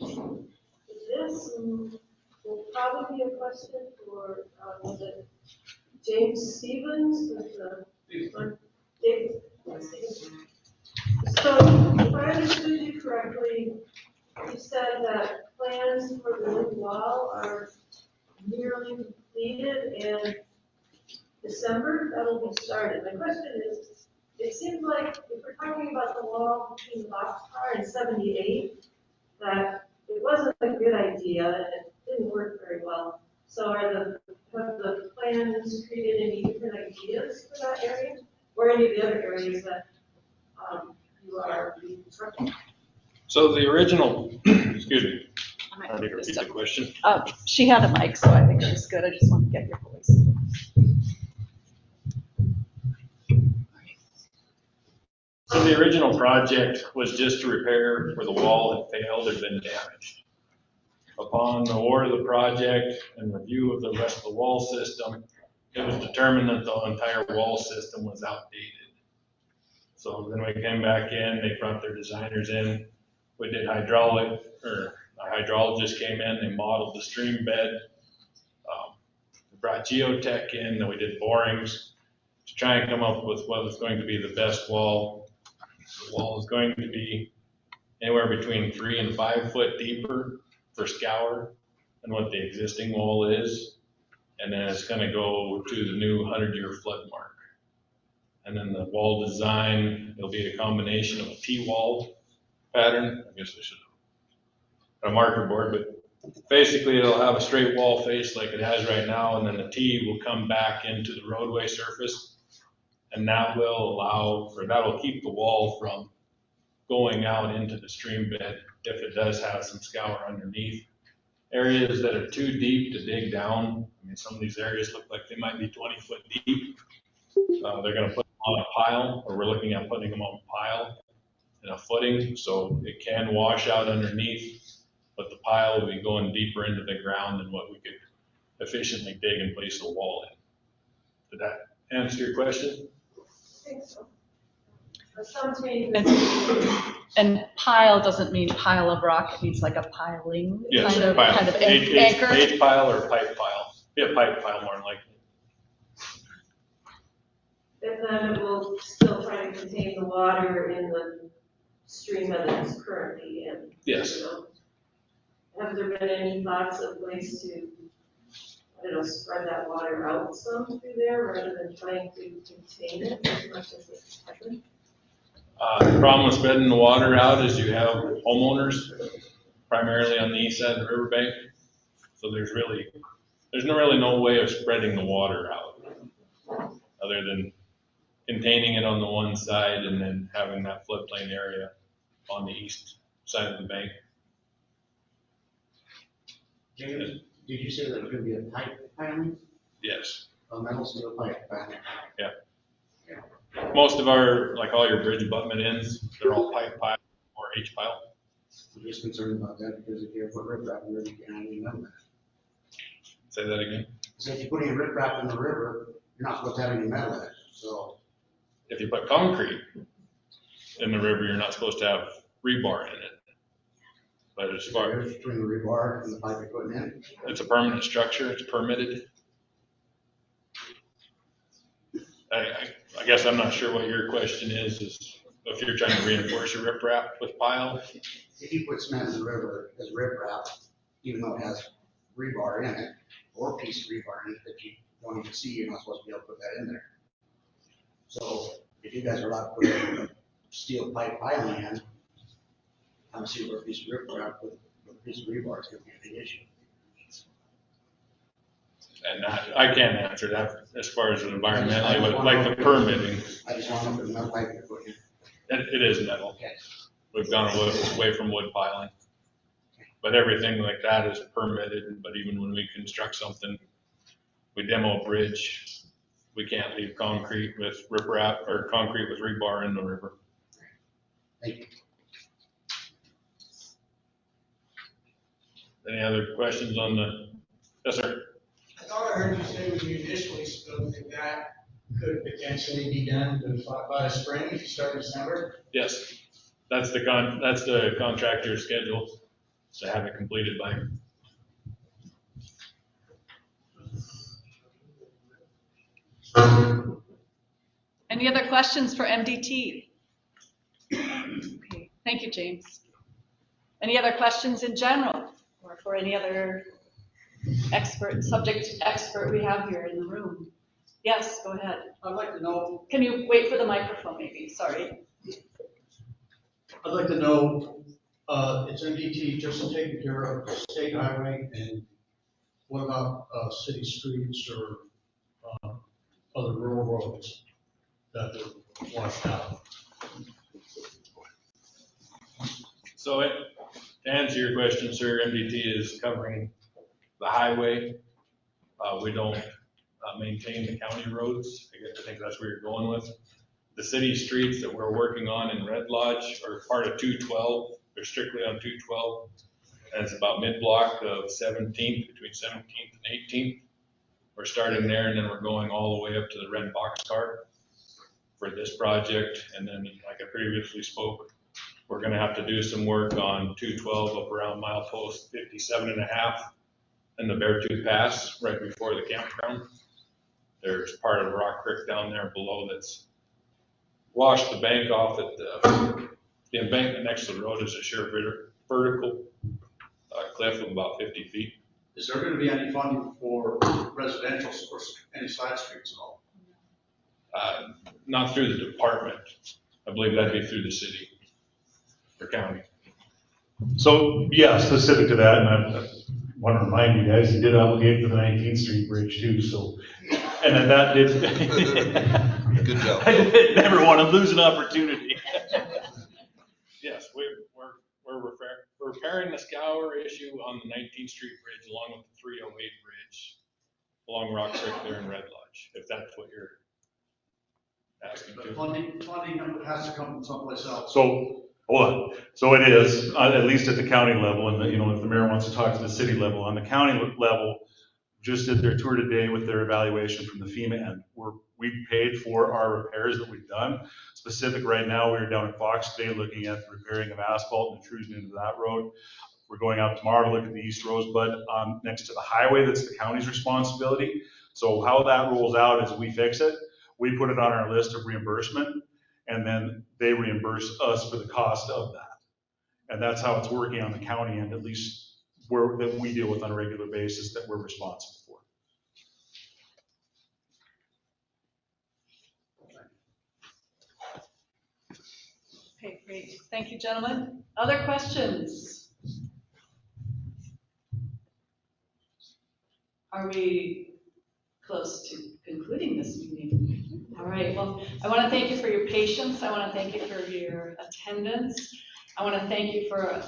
This will probably be a question for, was it James Stevens? David Stevens. So if I understood you correctly, you said that plans for the new wall are nearly completed and December, that'll be started. My question is, it seems like if we're talking about the wall between the boxcar and 78, that it wasn't a good idea and it didn't work very well. So have the plans created any different ideas for that area? Or any of the other areas that you are reconstructing? So the original, excuse me, I need to repeat the question. She had a mic, so I think she's good. I just want to get your voice. So the original project was just to repair where the wall had failed or been damaged. Upon award of the project and review of the rest of the wall system, it was determined that the entire wall system was outdated. So then we came back in, they brought their designers in, we did hydraulic, or a hydrologist came in, they modeled the stream bed. We brought geotech in, then we did borings to try and come up with what was going to be the best wall. The wall is going to be anywhere between 3 and 5 foot deeper for scour than what the existing wall is. And then it's going to go to the new 100-year flood mark. And then the wall design, it'll be a combination of a T-wall pattern. I guess I should have a marker board, but basically it'll have a straight wall face like it has right now, and then the T will come back into the roadway surface. And that will allow, or that will keep the wall from going out into the stream bed if it does have some scour underneath. Areas that are too deep to dig down, I mean, some of these areas look like they might be 20 foot deep. They're going to put them on a pile, or we're looking at putting them on a pile and a footing, so it can wash out underneath, but the pile will be going deeper into the ground than what we could efficiently dig and place the wall in. Did that answer your question? I think so. Some changes. And pile doesn't mean pile of rock, it means like a piling, Yes, kind of H anchor. pile or pipe pile. Yeah, pipe pile more than likely. And then it will still try to contain the water in the stream that it's currently in. Yes. You know? Have there been any thoughts of ways to, I don't know, spread that water out some through there rather than trying to contain it as much as it's happened? The problem with spreading the water out is you have homeowners, primarily on the east side of the riverbank. So there's really no way of spreading the water out other than containing it on the one side and then having that floodplain area on the east side of the bank. James, did you say there's gonna be a pipe piling? Yes. A metal steel pipe piling? Yeah. Most of our, like all your bridge abutment ends, they're all pipe pile or H pile. I'm just concerned about that because if you put riprap in the river, you can't even know that. Say that again. So if you put any riprap in the river, you're not supposed to have any metal in it, so. If you put concrete in the river, you're not supposed to have rebar in it. But as far as between the rebar and the pipe you're putting in, it's a permanent structure, it's permitted. I guess I'm not sure what your question is if you're trying to reinforce your riprap with pile. if you put cement in the river as riprap, even though it has rebar in it, or a piece of rebar in it that you don't even see, you're not supposed to be able to put that in there. So if you guys are allowed to put a steel pipe piling in, I don't see where a piece of riprap with a piece of rebar is going to be a big issue. And I can't answer that as far as environmentally, like the permitting. I just want to know if there's enough pipe to put in. It is metal. Okay. We've gone away from wood piling. But everything like that is permitted, but even when we construct something, we demo a bridge, we can't leave concrete with riprap or concrete with rebar in the river. Thank you. Any other questions on the, yes, sir? I thought I heard you say when you initially spoke that could potentially be done by the spring if you start in December. Yes, that's the contractor's schedule. to have it completed by. Any other questions for MDT? Okay, thank you, James. Any other questions in general, or for any other subject expert we have here in the room? Yes, go ahead. I'd like to know. Can you wait for the microphone, maybe? Sorry. I'd like to know, it's MDT just taking care of the state highway, and what about city streets or other rural roads that are washed out? So to answer your question, sir, MDT is covering the highway. We don't maintain the county roads. I think that's where you're going with. The city streets that we're working on in Red Lodge are part of 212. They're strictly on 212. And it's about mid-block of 17th, between 17th and 18th. We're starting there, and then we're going all the way up to the red boxcar for this project. And then, like I previously spoke, we're going to have to do some work on 212 up around milepost 57.5 and the Beartooth Pass right before the campground. There's part of Rock Creek down there below that's washed the bank off at the embankment next to the road is a sheer vertical cliff of about 50 feet. Is there going to be any funding for residential or any side streets at all? Not through the department. I believe that'd be through the city or county. So yeah, specific to that, and I want to remind you guys, he did obligate for the 19th Street Bridge too, so, and then that did. Good job. I did never want to lose an opportunity. Yes, we're repairing the scour issue on the 19th Street Bridge along with the 308 Bridge along Rock Creek there in Red Lodge, if that's what you're asking. But funding has to come from someplace else. So, hold on. So it is, at least at the county level, and if the mayor wants to talk to the city level, on the county level, just did their tour today with their evaluation from the FEMA end. We paid for our repairs that we've done. Specific right now, we're down at Fox today looking at the repairing of asphalt and intrusion into that road. We're going out tomorrow to look at the East Rosebud next to the highway. That's the county's responsibility. So how that rolls out is we fix it. We put it on our list of reimbursement, and then they reimburse us for the cost of that. And that's how it's working on the county end, at least that we deal with on a regular basis, that we're responsible for. Okay, great. Thank you, gentlemen. Other questions? Are we close to concluding this meeting? All right, well, I want to thank you for your patience. I want to thank you for your attendance. I want to thank you for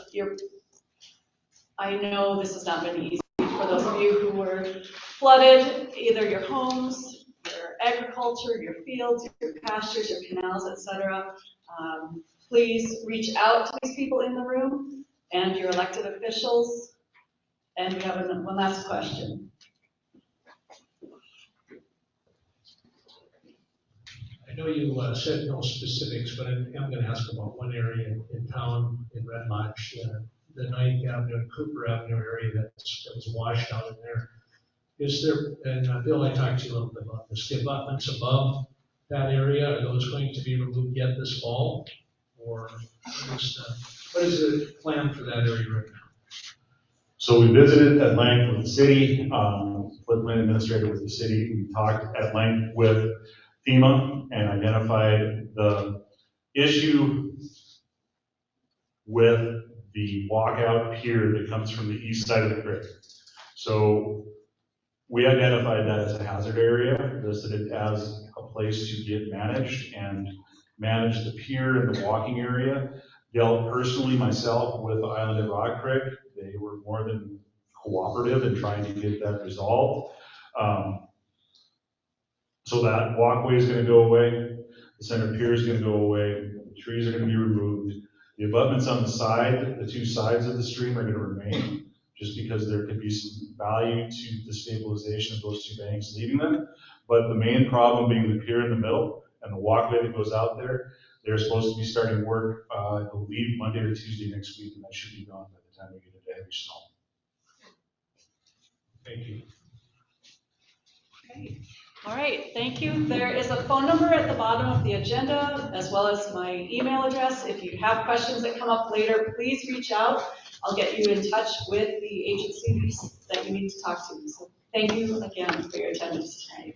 I know this has not been easy for those of you who were flooded, either your homes, your agriculture, your fields, your pastures, your canals, etc. Please reach out to these people in the room and your elected officials. And we have one last question. I know you said no specifics, but I'm going to ask about one area in town in Red Lodge, the 9th Avenue and Cooper Avenue area that was washed out in there. Is there, and Bill, I talked to you a little bit about this, the abutments above that area, are those going to be removed yet this fall? Or what is the plan for that area right now? So we visited at length with the city, Floodplain administrator with the city. We talked at length with FEMA and identified the issue with the walkout pier that comes from the east side of the creek. So we identified that as a hazard area, listed it as a place to get managed and manage the pier and the walking area. Dealt personally myself with the island at Rock Creek. They were more than cooperative in trying to get that resolved. So that walkway is going to go away. The center pier is going to go away. The trees are going to be removed. The abutments on the side, the two sides of the stream, are going to remain, just because there could be some value to the stabilization of those two banks leaving them. But the main problem being the pier in the middle and the walkway that goes out there, They're supposed to be starting work, I believe, Monday or Tuesday next week, and that should be gone by the time we get into heavy snow. Thank you. Okay. All right, thank you. There is a phone number at the bottom of the agenda, as well as my email address. If you have questions that come up later, please reach out. I'll get you in touch with the agencies that you need to talk to. So thank you again for your attendance tonight.